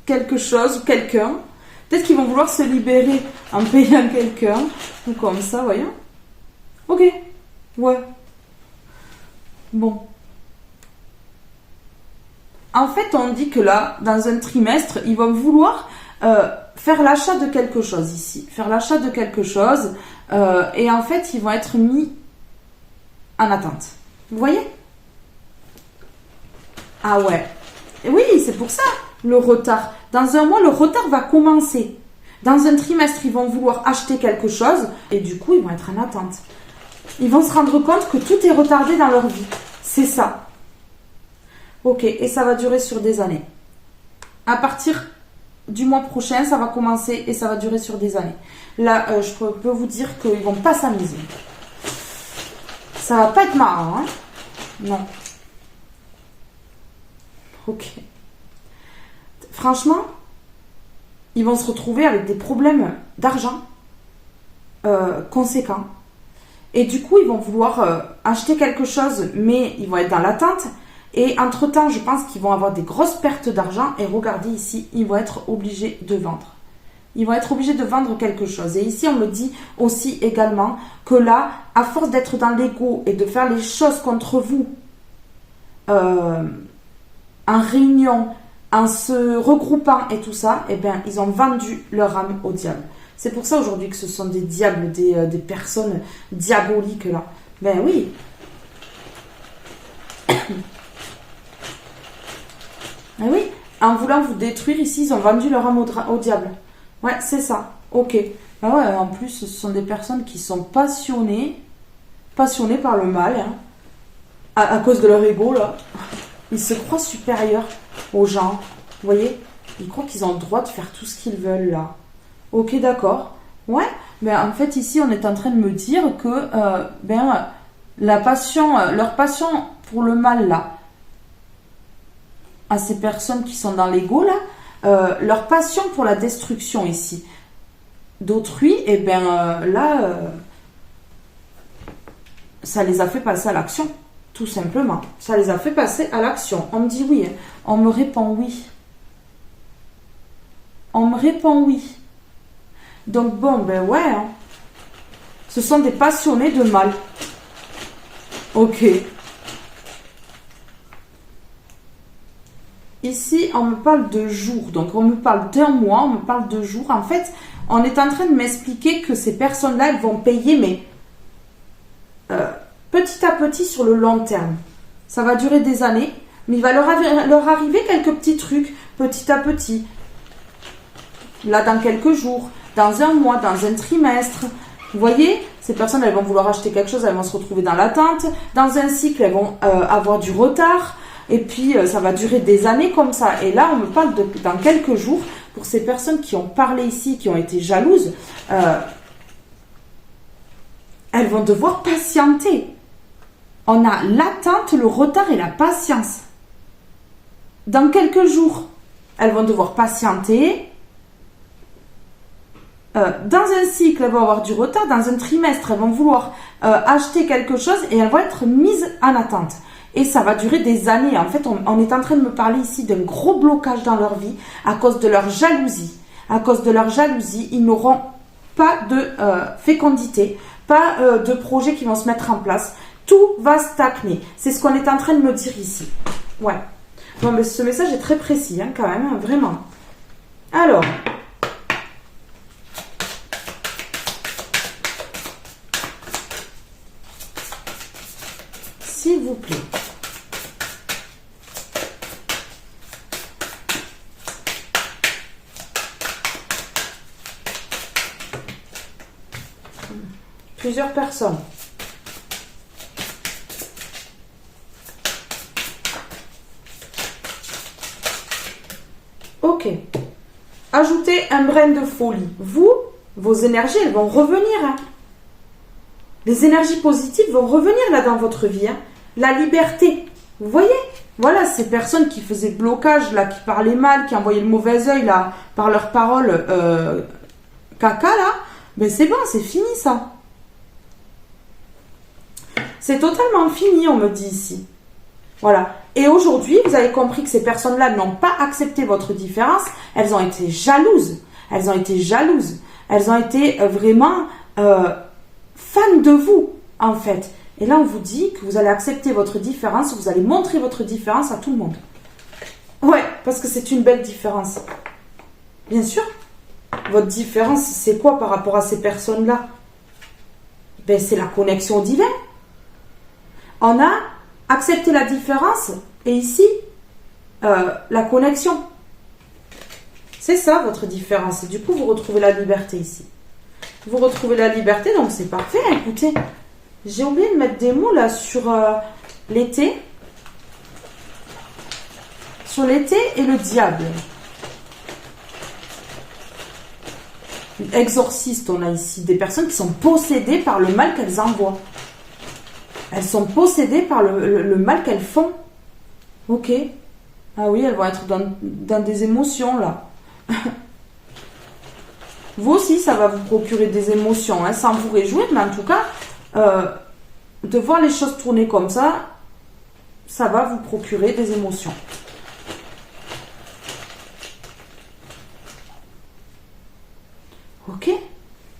S1: quelque chose ou quelqu'un. Peut-être qu'ils vont vouloir se libérer en payant quelqu'un. Ou comme ça, voyons. Ok. Ouais. Bon. En fait, on dit que là, dans un trimestre, ils vont vouloir faire l'achat de quelque chose ici. Faire l'achat de quelque chose. Et en fait, ils vont être mis en attente. Vous voyez? Ah ouais. Et oui, c'est pour ça, le retard. Dans un mois, le retard va commencer. Dans un trimestre, ils vont vouloir acheter quelque chose. Et du coup, ils vont être en attente. Ils vont se rendre compte que tout est retardé dans leur vie. C'est ça. Ok, et ça va durer sur des années. À partir du mois prochain, ça va commencer et ça va durer sur des années. Là, je peux vous dire qu'ils vont pas s'amuser. Ça va pas être marrant, hein? Non. Ok. Franchement, ils vont se retrouver avec des problèmes d'argent conséquents. Et du coup, ils vont vouloir acheter quelque chose, mais ils vont être dans l'attente. Et entre-temps, je pense qu'ils vont avoir des grosses pertes d'argent. Et regardez ici, ils vont être obligés de vendre. Ils vont être obligés de vendre quelque chose. Et ici, on me dit aussi également que là, à force d'être dans l'ego et de faire les choses contre vous, en réunion, en se regroupant et tout ça, eh bien, ils ont vendu leur âme au diable. C'est pour ça aujourd'hui que ce sont des diables, des personnes diaboliques là. Ben oui. Ben oui. En voulant vous détruire ici, ils ont vendu leur âme au diable. Ouais, c'est ça. Ok. Ben ouais, en plus, ce sont des personnes qui sont passionnées par le mal, hein, à cause de leur ego là. Ils se croient supérieurs aux gens. Vous voyez? Ils croient qu'ils ont le droit de faire tout ce qu'ils veulent là. Ok, d'accord. Ouais, mais en fait ici on est en train de me dire que leur passion pour le mal là, à ces personnes qui sont dans l'ego là, leur passion pour la destruction ici d'autrui, et ça les a fait passer à l'action, tout simplement. Ça les a fait passer à l'action. On me dit oui, on me répond oui. On me répond oui. Donc bon, ben ouais, hein. Ce sont des passionnés de mal. Ok. Ici, on me parle de jours. Donc on me parle d'un mois, on me parle de jours. En fait, on est en train de m'expliquer que ces personnes-là, elles vont payer, mais petit à petit sur le long terme. Ça va durer des années, mais il va leur arriver quelques petits trucs, petit à petit. Là, dans quelques jours, dans un mois, dans un trimestre. Vous voyez, ces personnes, elles vont vouloir acheter quelque chose, elles vont se retrouver dans l'attente. Dans un cycle, elles vont avoir du retard. Et puis, ça va durer des années comme ça. Et là, on me parle dans quelques jours, pour ces personnes qui ont parlé ici, qui ont été jalouses, elles vont devoir patienter. On a l'attente, le retard et la patience. Dans quelques jours, elles vont devoir patienter. Dans un cycle, elles vont avoir du retard. Dans un trimestre, elles vont vouloir acheter quelque chose et elles vont être mises en attente. Et ça va durer des années. En fait, on est en train de me parler ici d'un gros blocage dans leur vie à cause de leur jalousie. À cause de leur jalousie, ils n'auront pas de fécondité, pas de projets qui vont se mettre en place. Tout va stagner. C'est ce qu'on est en train de me dire ici. Ouais. Bon, mais ce message est très précis, hein, quand même, hein, vraiment. Alors. S'il vous plaît. Plusieurs personnes. Ok. Ajoutez un brin de folie. Vous, vos énergies, elles vont revenir. Hein. Les énergies positives vont revenir là dans votre vie. Hein. La liberté. Vous voyez? Voilà, ces personnes qui faisaient blocage, là, qui parlaient mal, qui envoyaient le mauvais œil, là, par leurs paroles caca, là. Ben c'est bon, c'est fini, ça. C'est totalement fini, on me dit ici. Voilà. Et aujourd'hui, vous avez compris que ces personnes-là n'ont pas accepté votre différence. Elles ont été jalouses. Elles ont été jalouses. Elles ont été vraiment fans de vous, en fait. Et là, on vous dit que vous allez accepter votre différence. Vous allez montrer votre différence à tout le monde. Ouais, parce que c'est une belle différence. Bien sûr. Votre différence, c'est quoi par rapport à ces personnes-là? Ben, c'est la connexion au divin. On a accepté la différence et ici, la connexion. C'est ça votre différence. Et du coup, vous retrouvez la liberté ici. Vous retrouvez la liberté, donc c'est parfait. Écoutez, j'ai oublié de mettre des mots là sur l'été. Sur l'été et le diable. Exorciste, on a ici des personnes qui sont possédées par le mal qu'elles envoient. Elles sont possédées par le mal qu'elles font. Ok. Ah oui, elles vont être dans des émotions, là. Vous aussi, ça va vous procurer des émotions, hein, sans vous réjouir, mais en tout cas, de voir les choses tourner comme ça, ça va vous procurer des émotions. Ok.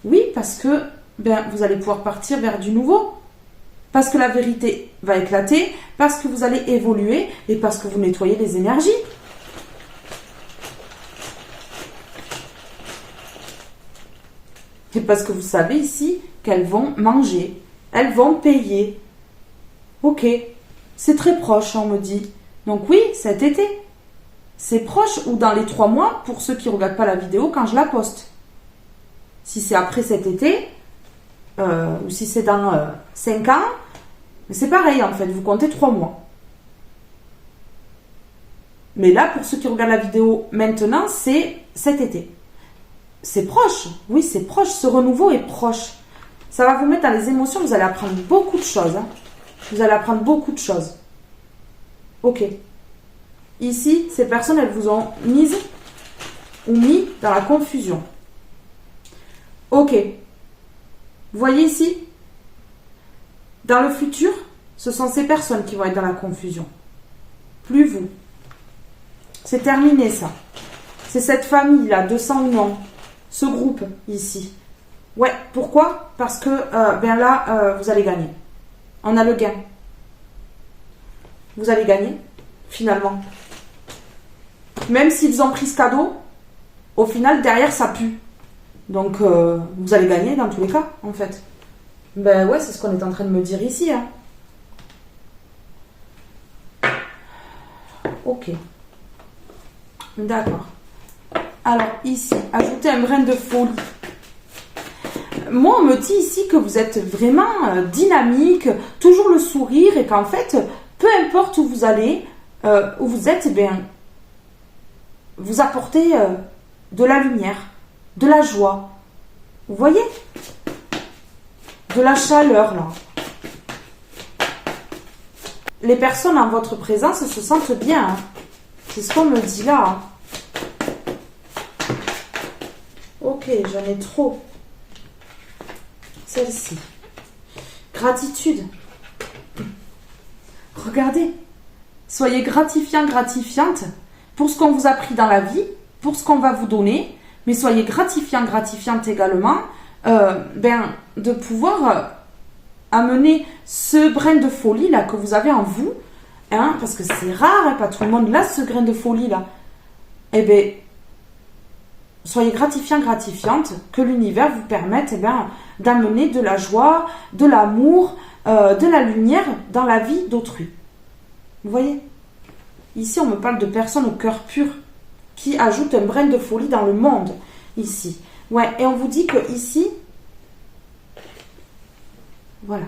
S1: Oui, parce que vous allez pouvoir partir vers du nouveau. Parce que la vérité va éclater, parce que vous allez évoluer et parce que vous nettoyez les énergies. Et parce que vous savez ici qu'elles vont manger, elles vont payer. Ok, c'est très proche, on me dit. Donc oui, cet été. C'est proche ou dans les 3 mois pour ceux qui ne regardent pas la vidéo quand je la poste. Si c'est après cet été, ou si c'est dans 5 ans, c'est pareil en fait, vous comptez 3 mois. Mais là, pour ceux qui regardent la vidéo maintenant, c'est cet été. C'est proche, oui c'est proche, ce renouveau est proche. Ça va vous mettre dans les émotions, vous allez apprendre beaucoup de choses. Hein. Vous allez apprendre beaucoup de choses. Ok. Ici, ces personnes, elles vous ont mise ou mis dans la confusion. Ok. Vous voyez ici? Dans le futur, ce sont ces personnes qui vont être dans la confusion. Plus vous. C'est terminé ça. C'est cette famille-là, 200 ou non. Ce groupe ici. Ouais, pourquoi? Parce que là, vous allez gagner. On a le gain. Vous allez gagner, finalement. Même s'ils ont pris ce cadeau, au final, derrière, ça pue. Donc, vous allez gagner dans tous les cas, en fait. Ben ouais, c'est ce qu'on est en train de me dire ici. Hein. Ok. D'accord. Alors, ici, ajoutez un brin de folie. Moi, on me dit ici que vous êtes vraiment dynamique, toujours le sourire, et qu'en fait, peu importe où vous allez, où vous êtes, vous apportez de la lumière, de la joie. Vous voyez? de la chaleur, là. Les personnes en votre présence se sentent bien. Hein. C'est ce qu'on me dit là. Hein. Ok, j'en ai trop. Celle-ci. Gratitude. Regardez. Soyez gratifiant, gratifiante pour ce qu'on vous a pris dans la vie, pour ce qu'on va vous donner, mais soyez gratifiant, gratifiante également de pouvoir amener ce grain de folie là que vous avez en vous, hein, parce que c'est rare, hein, pas tout le monde là ce grain de folie là. Eh bien, soyez gratifiant, gratifiante, que l'univers vous permette d'amener de la joie, de l'amour, de la lumière dans la vie d'autrui. Vous voyez? Ici, on me parle de personnes au cœur pur qui ajoutent un brin de folie dans le monde. Ici. Ouais, et on vous dit que ici, voilà.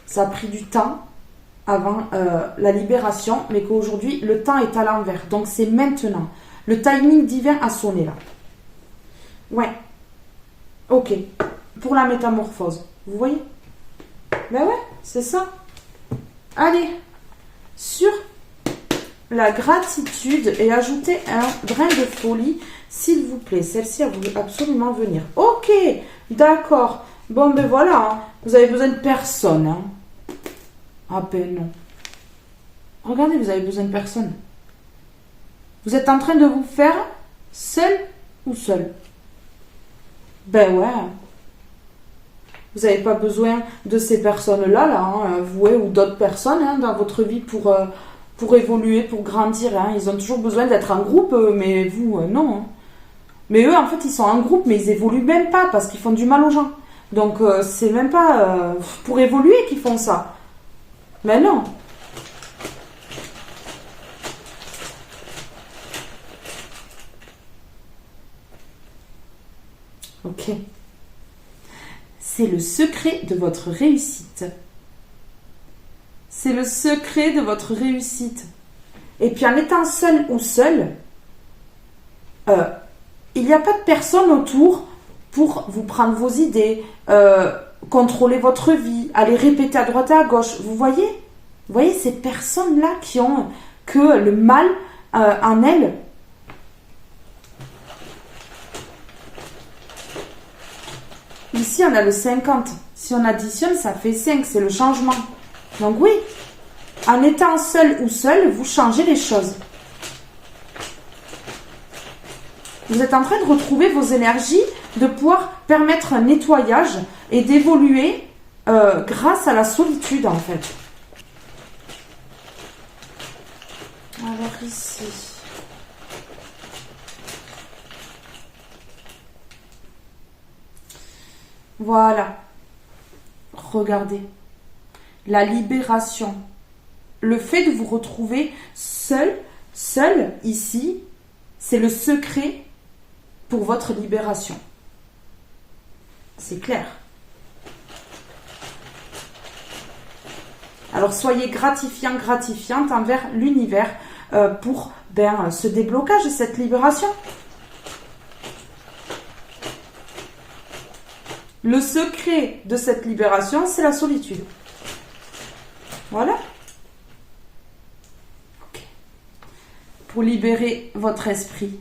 S1: Ça a pris du temps avant la libération, mais qu'aujourd'hui, le temps est à l'envers. Donc, c'est maintenant. Le timing divin a sonné là. Ouais. Ok. Pour la métamorphose. Vous voyez? Ben ouais, c'est ça. Allez. Sur la gratitude et ajoutez un brin de folie, s'il vous plaît. Celle-ci, elle voulu absolument venir. Ok. D'accord. Bon, ben voilà. Hein. Vous avez besoin de personne. Hein. Ah ben non. Regardez, vous avez besoin de personne. Vous êtes en train de vous faire seul ou seul? Ben ouais. Vous n'avez pas besoin de ces personnes-là, là, hein, vous ou d'autres personnes hein, dans votre vie pour évoluer, pour grandir. Hein. Ils ont toujours besoin d'être en groupe, mais vous, non. Hein. Mais eux, en fait, ils sont en groupe, mais ils évoluent même pas parce qu'ils font du mal aux gens. Donc, c'est même pas pour évoluer qu'ils font ça. Mais non. Ok. C'est le secret de votre réussite. C'est le secret de votre réussite. Et puis en étant seul ou seul, il n'y a pas de personne autour pour vous prendre vos idées, contrôler votre vie, aller répéter à droite et à gauche. Vous voyez ces personnes-là qui ont que le mal en elles. Ici, on a le 50. Si on additionne, ça fait 5. C'est le changement. Donc oui, en étant seul ou seul, vous changez les choses. Vous êtes en train de retrouver vos énergies, de pouvoir permettre un nettoyage et d'évoluer grâce à la solitude, en fait. Alors ici... Voilà. Regardez. La libération. Le fait de vous retrouver seul ici, c'est le secret pour votre libération. C'est clair. Alors soyez gratifiant, gratifiante envers l'univers pour ce déblocage et cette libération. Le secret de cette libération, c'est la solitude. Voilà. Ok. Pour libérer votre esprit.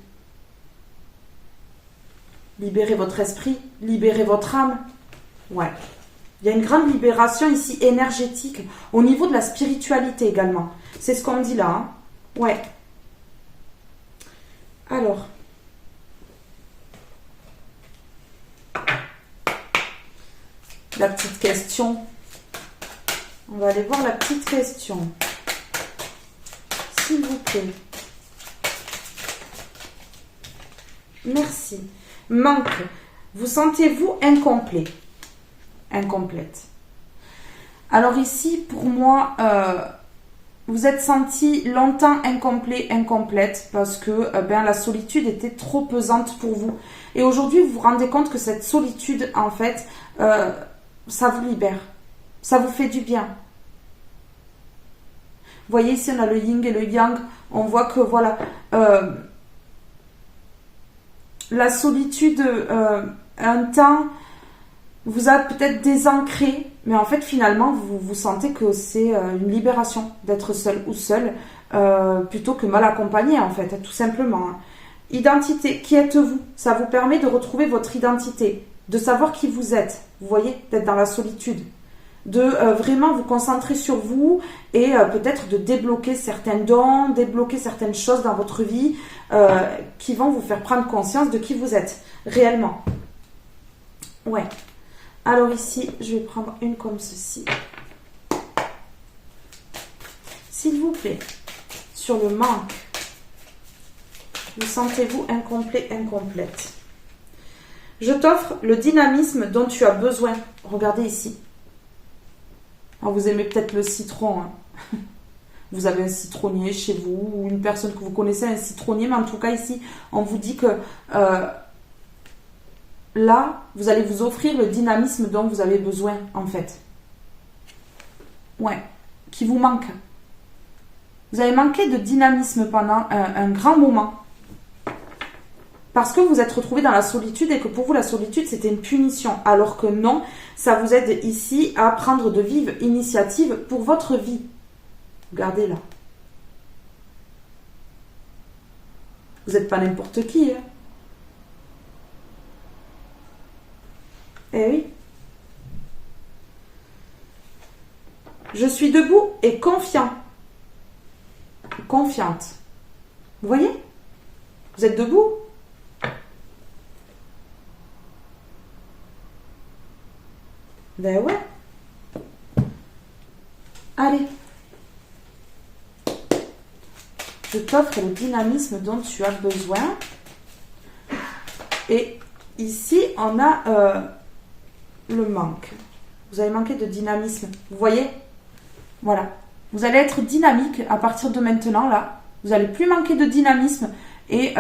S1: Libérer votre esprit, libérer votre âme. Ouais. Il y a une grande libération ici énergétique au niveau de la spiritualité également. C'est ce qu'on me dit là. Hein. Ouais. Alors. La petite question. On va aller voir la petite question. S'il vous plaît. Merci. Manque. Vous sentez-vous incomplet? Incomplète. Alors ici, pour moi, vous êtes senti longtemps incomplet, incomplète, parce que la solitude était trop pesante pour vous. Et aujourd'hui, vous vous rendez compte que cette solitude, en fait, ça vous libère. Ça vous fait du bien. Vous voyez, ici, on a le yin et le yang. On voit que, voilà, la solitude, un temps, vous a peut-être désancré, mais en fait finalement vous sentez que c'est une libération d'être seul ou seul, plutôt que mal accompagné en fait, tout simplement. Identité, qui êtes-vous? Ça vous permet de retrouver votre identité, de savoir qui vous êtes, vous voyez, d'être dans la solitude, de vraiment vous concentrer sur vous et peut-être de débloquer certains dons, débloquer certaines choses dans votre vie qui vont vous faire prendre conscience de qui vous êtes réellement. Ouais. Alors ici, je vais prendre une comme ceci. S'il vous plaît, sur le manque, vous sentez-vous incomplet, incomplète? Je t'offre le dynamisme dont tu as besoin. Regardez ici. Alors vous aimez peut-être le citron. Hein. Vous avez un citronnier chez vous, ou une personne que vous connaissez, un citronnier, mais en tout cas ici, on vous dit que là, vous allez vous offrir le dynamisme dont vous avez besoin, en fait. Ouais, qui vous manque. Vous avez manqué de dynamisme pendant un grand moment. Parce que vous êtes retrouvé dans la solitude et que pour vous, la solitude, c'était une punition. Alors que non, ça vous aide ici à prendre de vives initiatives pour votre vie. Regardez là. Vous n'êtes pas n'importe qui, hein. Eh oui. Je suis debout et confiant. Confiante. Vous voyez? Vous êtes debout? Ben ouais. Allez. Je t'offre le dynamisme dont tu as besoin. Et ici, on a le manque. Vous avez manqué de dynamisme. Vous voyez? Voilà. Vous allez être dynamique à partir de maintenant, là. Vous n'allez plus manquer de dynamisme. Et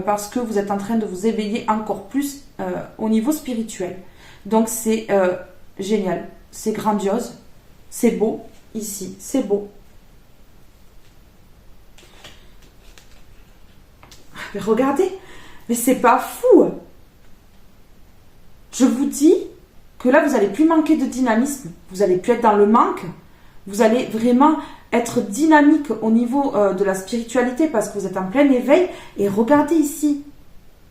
S1: parce que vous êtes en train de vous éveiller encore plus au niveau spirituel. Donc, c'est génial. C'est grandiose. C'est beau. Ici, c'est beau. Mais regardez. Mais c'est pas fou. Je vous dis que là, vous n'allez plus manquer de dynamisme. Vous n'allez plus être dans le manque. Vous allez vraiment être dynamique au niveau de la spiritualité parce que vous êtes en plein éveil. Et regardez ici.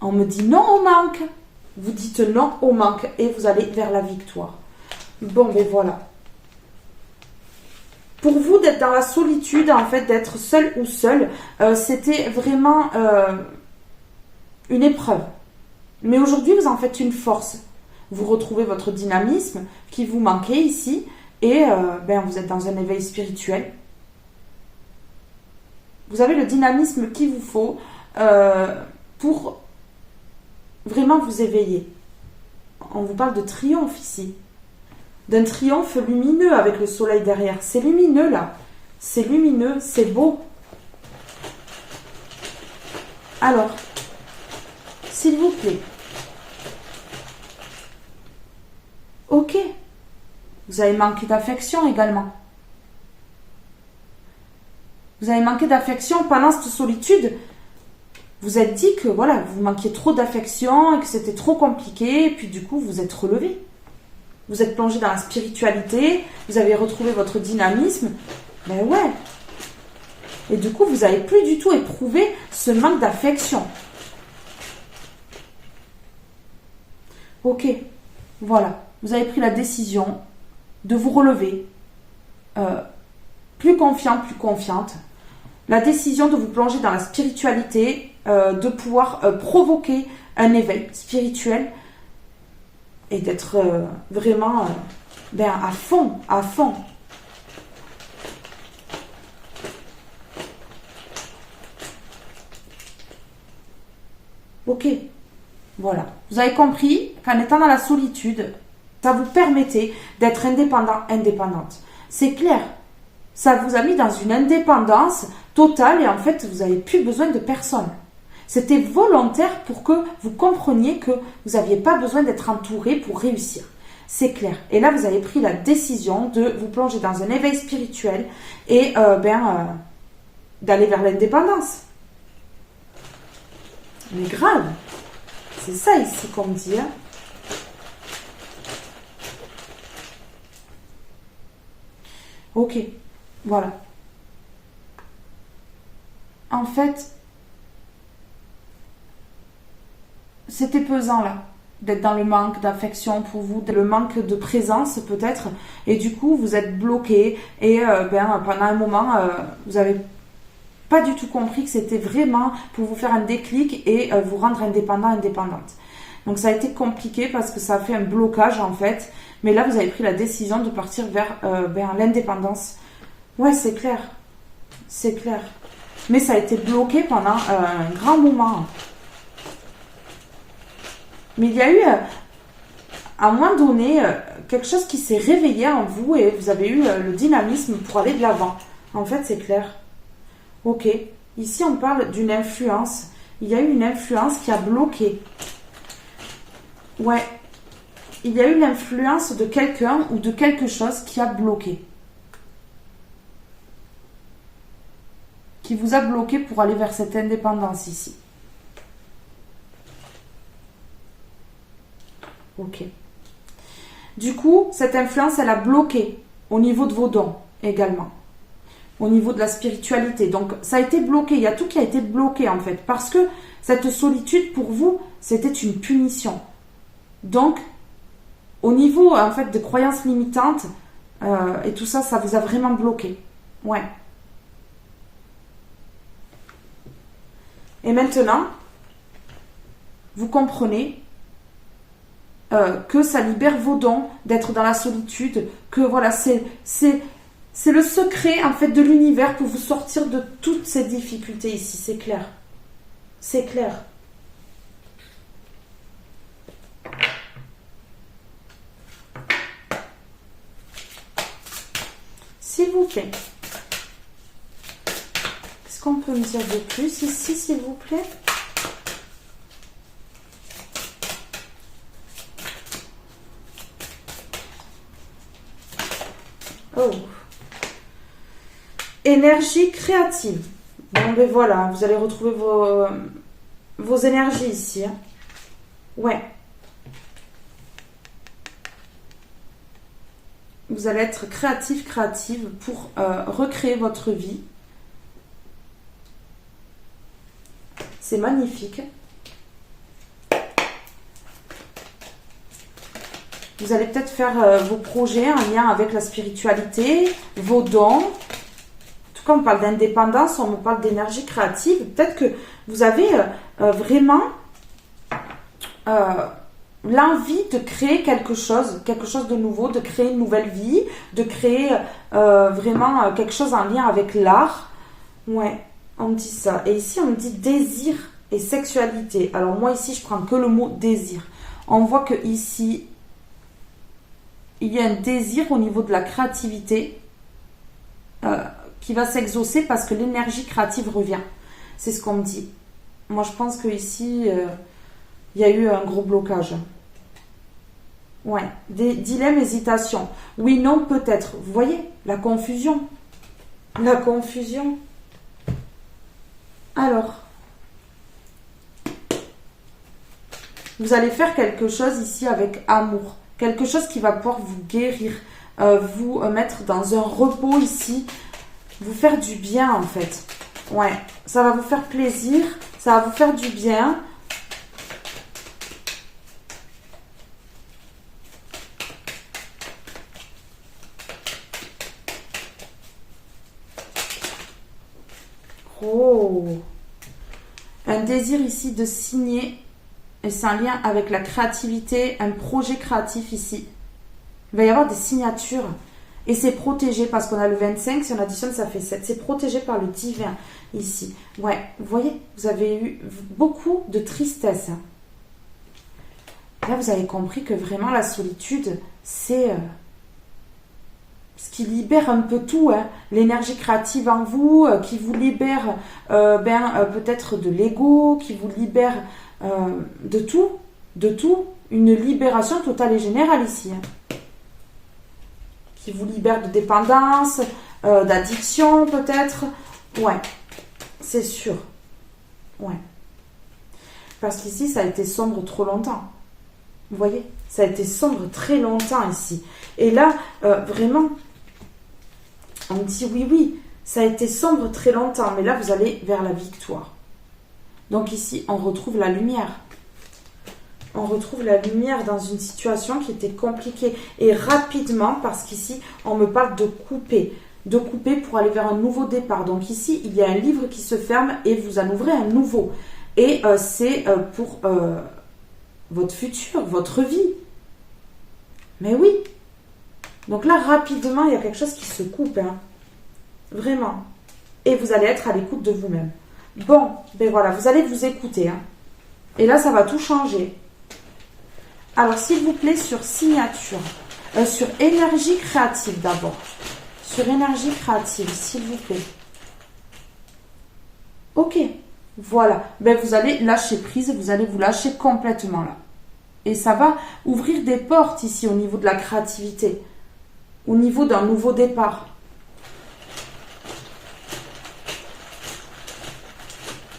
S1: On me dit non au manque. Vous dites non au manque et vous allez vers la victoire. Bon, ben voilà. Pour vous, d'être dans la solitude, en fait, d'être seul ou seul, c'était vraiment une épreuve. Mais aujourd'hui, vous en faites une force. Vous retrouvez votre dynamisme qui vous manquait ici et vous êtes dans un éveil spirituel. Vous avez le dynamisme qu'il vous faut pour vraiment vous éveiller. On vous parle de triomphe ici. D'un triomphe lumineux avec le soleil derrière. C'est lumineux là. C'est lumineux, c'est beau. Alors, s'il vous plaît. Ok. Vous avez manqué d'affection également. Vous avez manqué d'affection pendant cette solitude. Vous êtes dit que voilà, vous manquiez trop d'affection et que c'était trop compliqué. Et puis du coup, vous êtes relevé. Vous êtes plongé dans la spiritualité. Vous avez retrouvé votre dynamisme. Ben ouais. Et du coup, vous n'avez plus du tout éprouvé ce manque d'affection. Ok. Voilà. Vous avez pris la décision de vous relever. Plus confiant, plus confiante. La décision de vous plonger dans la spiritualité, de pouvoir provoquer un éveil spirituel et d'être vraiment à fond, à fond. Ok, voilà. Vous avez compris qu'en étant dans la solitude, ça vous permettait d'être indépendant, indépendante. C'est clair. Ça vous a mis dans une indépendance totale et en fait, vous n'avez plus besoin de personne. C'était volontaire pour que vous compreniez que vous n'aviez pas besoin d'être entouré pour réussir. C'est clair. Et là, vous avez pris la décision de vous plonger dans un éveil spirituel et d'aller vers l'indépendance. Mais grave. C'est ça ici qu'on me dit. Hein. Ok, voilà. En fait, c'était pesant là, d'être dans le manque d'affection pour vous, le manque de présence peut-être, et du coup vous êtes bloqué et pendant un moment vous avez pas du tout compris que c'était vraiment pour vous faire un déclic et vous rendre indépendant, indépendante. Donc ça a été compliqué parce que ça a fait un blocage en fait, mais là vous avez pris la décision de partir vers l'indépendance. Ouais, c'est clair, c'est clair. Mais ça a été bloqué pendant un grand moment. Mais il y a eu, à un moment donné, quelque chose qui s'est réveillé en vous et vous avez eu le dynamisme pour aller de l'avant. En fait, c'est clair. Ok. Ici, on parle d'une influence. Il y a eu une influence qui a bloqué. Ouais. Il y a eu l'influence de quelqu'un ou de quelque chose qui a bloqué. Qui vous a bloqué pour aller vers cette indépendance ici. Ok. Du coup, cette influence, elle a bloqué au niveau de vos dons également. Au niveau de la spiritualité. Donc, ça a été bloqué. Il y a tout qui a été bloqué, en fait. Parce que cette solitude, pour vous, c'était une punition. Donc, au niveau, en fait, de croyances limitantes et tout ça, ça vous a vraiment bloqué. Ouais. Et maintenant, vous comprenez que ça libère vos dons d'être dans la solitude, que voilà, c'est le secret en fait de l'univers pour vous sortir de toutes ces difficultés ici, c'est clair. C'est clair. S'il vous plaît. Qu'est-ce qu'on peut me dire de plus ici, s'il vous plaît? Oh. Énergie créative. Bon, ben voilà, vous allez retrouver vos énergies ici. Hein. Ouais. Vous allez être créative pour recréer votre vie. C'est magnifique. Vous allez peut-être faire vos projets en lien avec la spiritualité, vos dons. En tout cas, on parle d'indépendance, on me parle d'énergie créative. Peut-être que vous avez vraiment l'envie de créer quelque chose de nouveau, de créer une nouvelle vie, de créer vraiment quelque chose en lien avec l'art. Ouais, on me dit ça. Et ici, on me dit désir et sexualité. Alors moi, ici, je prends que le mot désir. On voit que ici, il y a un désir au niveau de la créativité qui va s'exaucer parce que l'énergie créative revient. C'est ce qu'on me dit. Moi, je pense que ici, il y a eu un gros blocage. Ouais, des dilemmes, hésitations. Oui, non, peut-être. Vous voyez, la confusion. La confusion. Alors, vous allez faire quelque chose ici avec amour. Quelque chose qui va pouvoir vous guérir, vous mettre dans un repos ici, vous faire du bien en fait. Ouais, ça va vous faire plaisir, ça va vous faire du bien. Oh, un désir ici de signer. Et c'est un lien avec la créativité, un projet créatif ici. Il va y avoir des signatures. Et c'est protégé parce qu'on a le 25, si on additionne, ça fait 7. C'est protégé par le divin ici. Ouais, vous voyez, vous avez eu beaucoup de tristesse. Là, vous avez compris que vraiment la solitude, c'est ce qui libère un peu tout. Hein. L'énergie créative en vous, qui vous libère peut-être de l'ego, qui vous libère... de tout, une libération totale et générale ici, hein, qui vous libère de dépendance, d'addiction peut-être, ouais, c'est sûr, ouais, parce qu'ici ça a été sombre trop longtemps, vous voyez, ça a été sombre très longtemps ici, et là vraiment, On me dit oui, oui, ça a été sombre très longtemps, mais là, vous allez vers la victoire. Donc ici, on retrouve la lumière. On retrouve la lumière dans une situation qui était compliquée. Et rapidement, parce qu'ici, on me parle de couper. De couper pour aller vers un nouveau départ. Donc ici, il y a un livre qui se ferme et vous en ouvrez un nouveau. Et c'est pour votre futur, votre vie. Mais oui. Donc là, rapidement, il y a quelque chose qui se coupe. Hein. Vraiment. Et vous allez être à l'écoute de vous-même. Bon, ben voilà, vous allez vous écouter. Hein. Et là, ça va tout changer. Alors, s'il vous plaît, sur signature. Sur énergie créative d'abord. Sur énergie créative, s'il vous plaît. Ok. Voilà. Ben, vous allez lâcher prise. Vous allez vous lâcher complètement là. Et ça va ouvrir des portes ici au niveau de la créativité. Au niveau d'un nouveau départ.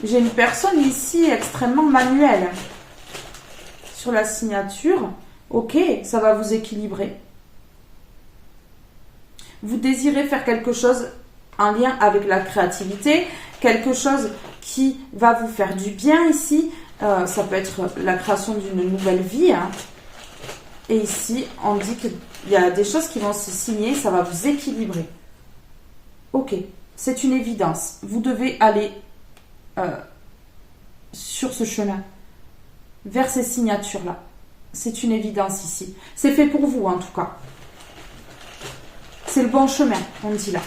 S1: J'ai une personne ici extrêmement manuelle. Sur la signature, ok, ça va vous équilibrer. Vous désirez faire quelque chose en lien avec la créativité, quelque chose qui va vous faire du bien ici. Ça peut être la création d'une nouvelle vie. Hein. Et ici, on dit qu'il y a des choses qui vont se signer, ça va vous équilibrer. Ok, c'est une évidence. Vous devez aller sur ce chemin, vers ces signatures-là. C'est une évidence ici. C'est fait pour vous, en tout cas. C'est le bon chemin, on dit là.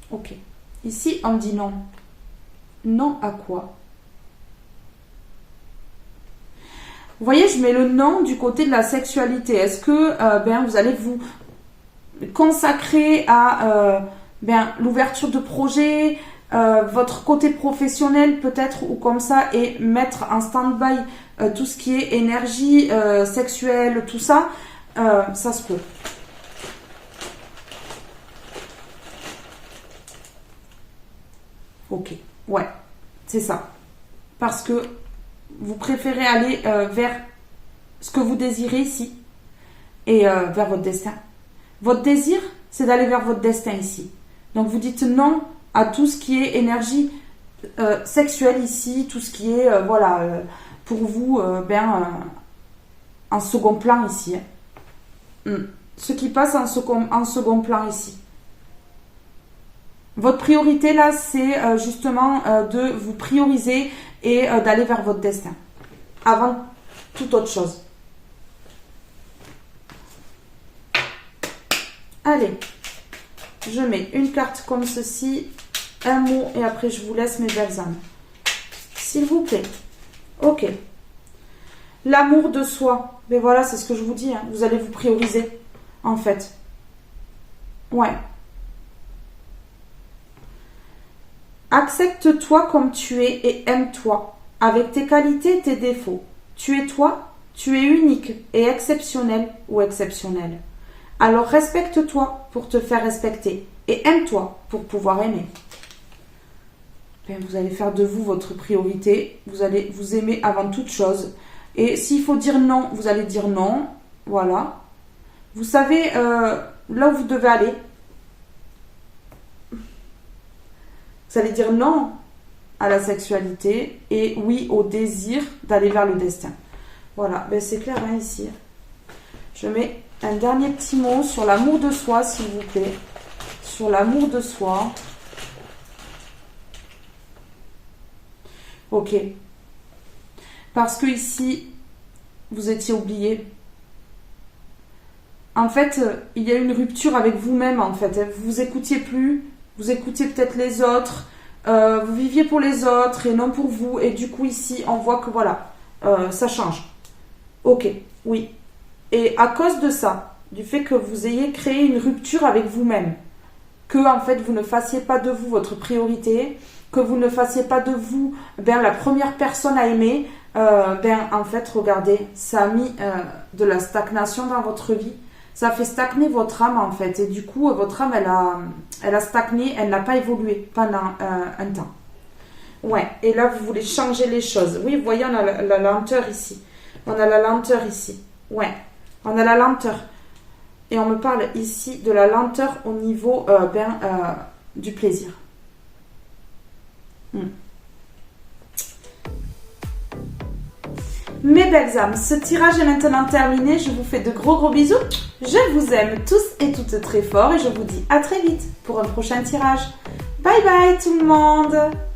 S1: Ok. Ici, on dit non. Non à quoi? Vous voyez, je mets le non du côté de la sexualité. Est-ce que vous allez vous consacrer à l'ouverture de projets, votre côté professionnel peut-être ou comme ça, et mettre en stand-by tout ce qui est énergie sexuelle, tout ça, ça se peut. Ok, ouais, c'est ça. Parce que vous préférez aller vers ce que vous désirez ici et vers votre destin. Votre désir, c'est d'aller vers votre destin ici. Donc vous dites non à tout ce qui est énergie sexuelle ici, tout ce qui est pour vous en second plan ici. Hein. Ce qui passe en second plan ici. Votre priorité là, c'est justement de vous prioriser et d'aller vers votre destin avant toute autre chose. Allez, je mets une carte comme ceci, un mot et après je vous laisse mes belles âmes. S'il vous plaît. Ok. L'amour de soi. Mais voilà, c'est ce que je vous dis. Hein. Vous allez vous prioriser, en fait. Ouais. Accepte-toi comme tu es et aime-toi, avec tes qualités et tes défauts. Tu es toi, tu es unique et exceptionnel ou exceptionnelle. Alors respecte-toi pour te faire respecter et aime-toi pour pouvoir aimer. Bien, vous allez faire de vous votre priorité, vous allez vous aimer avant toute chose. Et s'il faut dire non, vous allez dire non. Voilà. Vous savez là où vous devez aller. Vous allez dire non à la sexualité et oui au désir d'aller vers le destin. Voilà, ben c'est clair hein, ici. Je mets un dernier petit mot sur l'amour de soi, s'il vous plaît. Sur l'amour de soi. Ok. Parce que ici, vous étiez oublié. En fait, il y a une rupture avec vous-même, en fait. Vous vous écoutiez plus. Vous écoutiez peut-être les autres, vous viviez pour les autres et non pour vous. Et du coup, ici, on voit que voilà, ça change. Ok, oui. Et à cause de ça, du fait que vous ayez créé une rupture avec vous-même, que en fait, vous ne fassiez pas de vous votre priorité, que vous ne fassiez pas de vous la première personne à aimer, en fait, regardez, ça a mis de la stagnation dans votre vie. Ça fait stagner votre âme en fait. Et du coup, votre âme, elle a stagné, elle n'a pas évolué pendant un temps. Ouais, et là, vous voulez changer les choses. Oui, vous voyez, on a la lenteur ici. On a la lenteur ici. Ouais, on a la lenteur. Et on me parle ici de la lenteur au niveau du plaisir. Mes belles âmes, ce tirage est maintenant terminé. Je vous fais de gros bisous. Je vous aime tous et toutes très fort et je vous dis à très vite pour un prochain tirage. Bye bye tout le monde!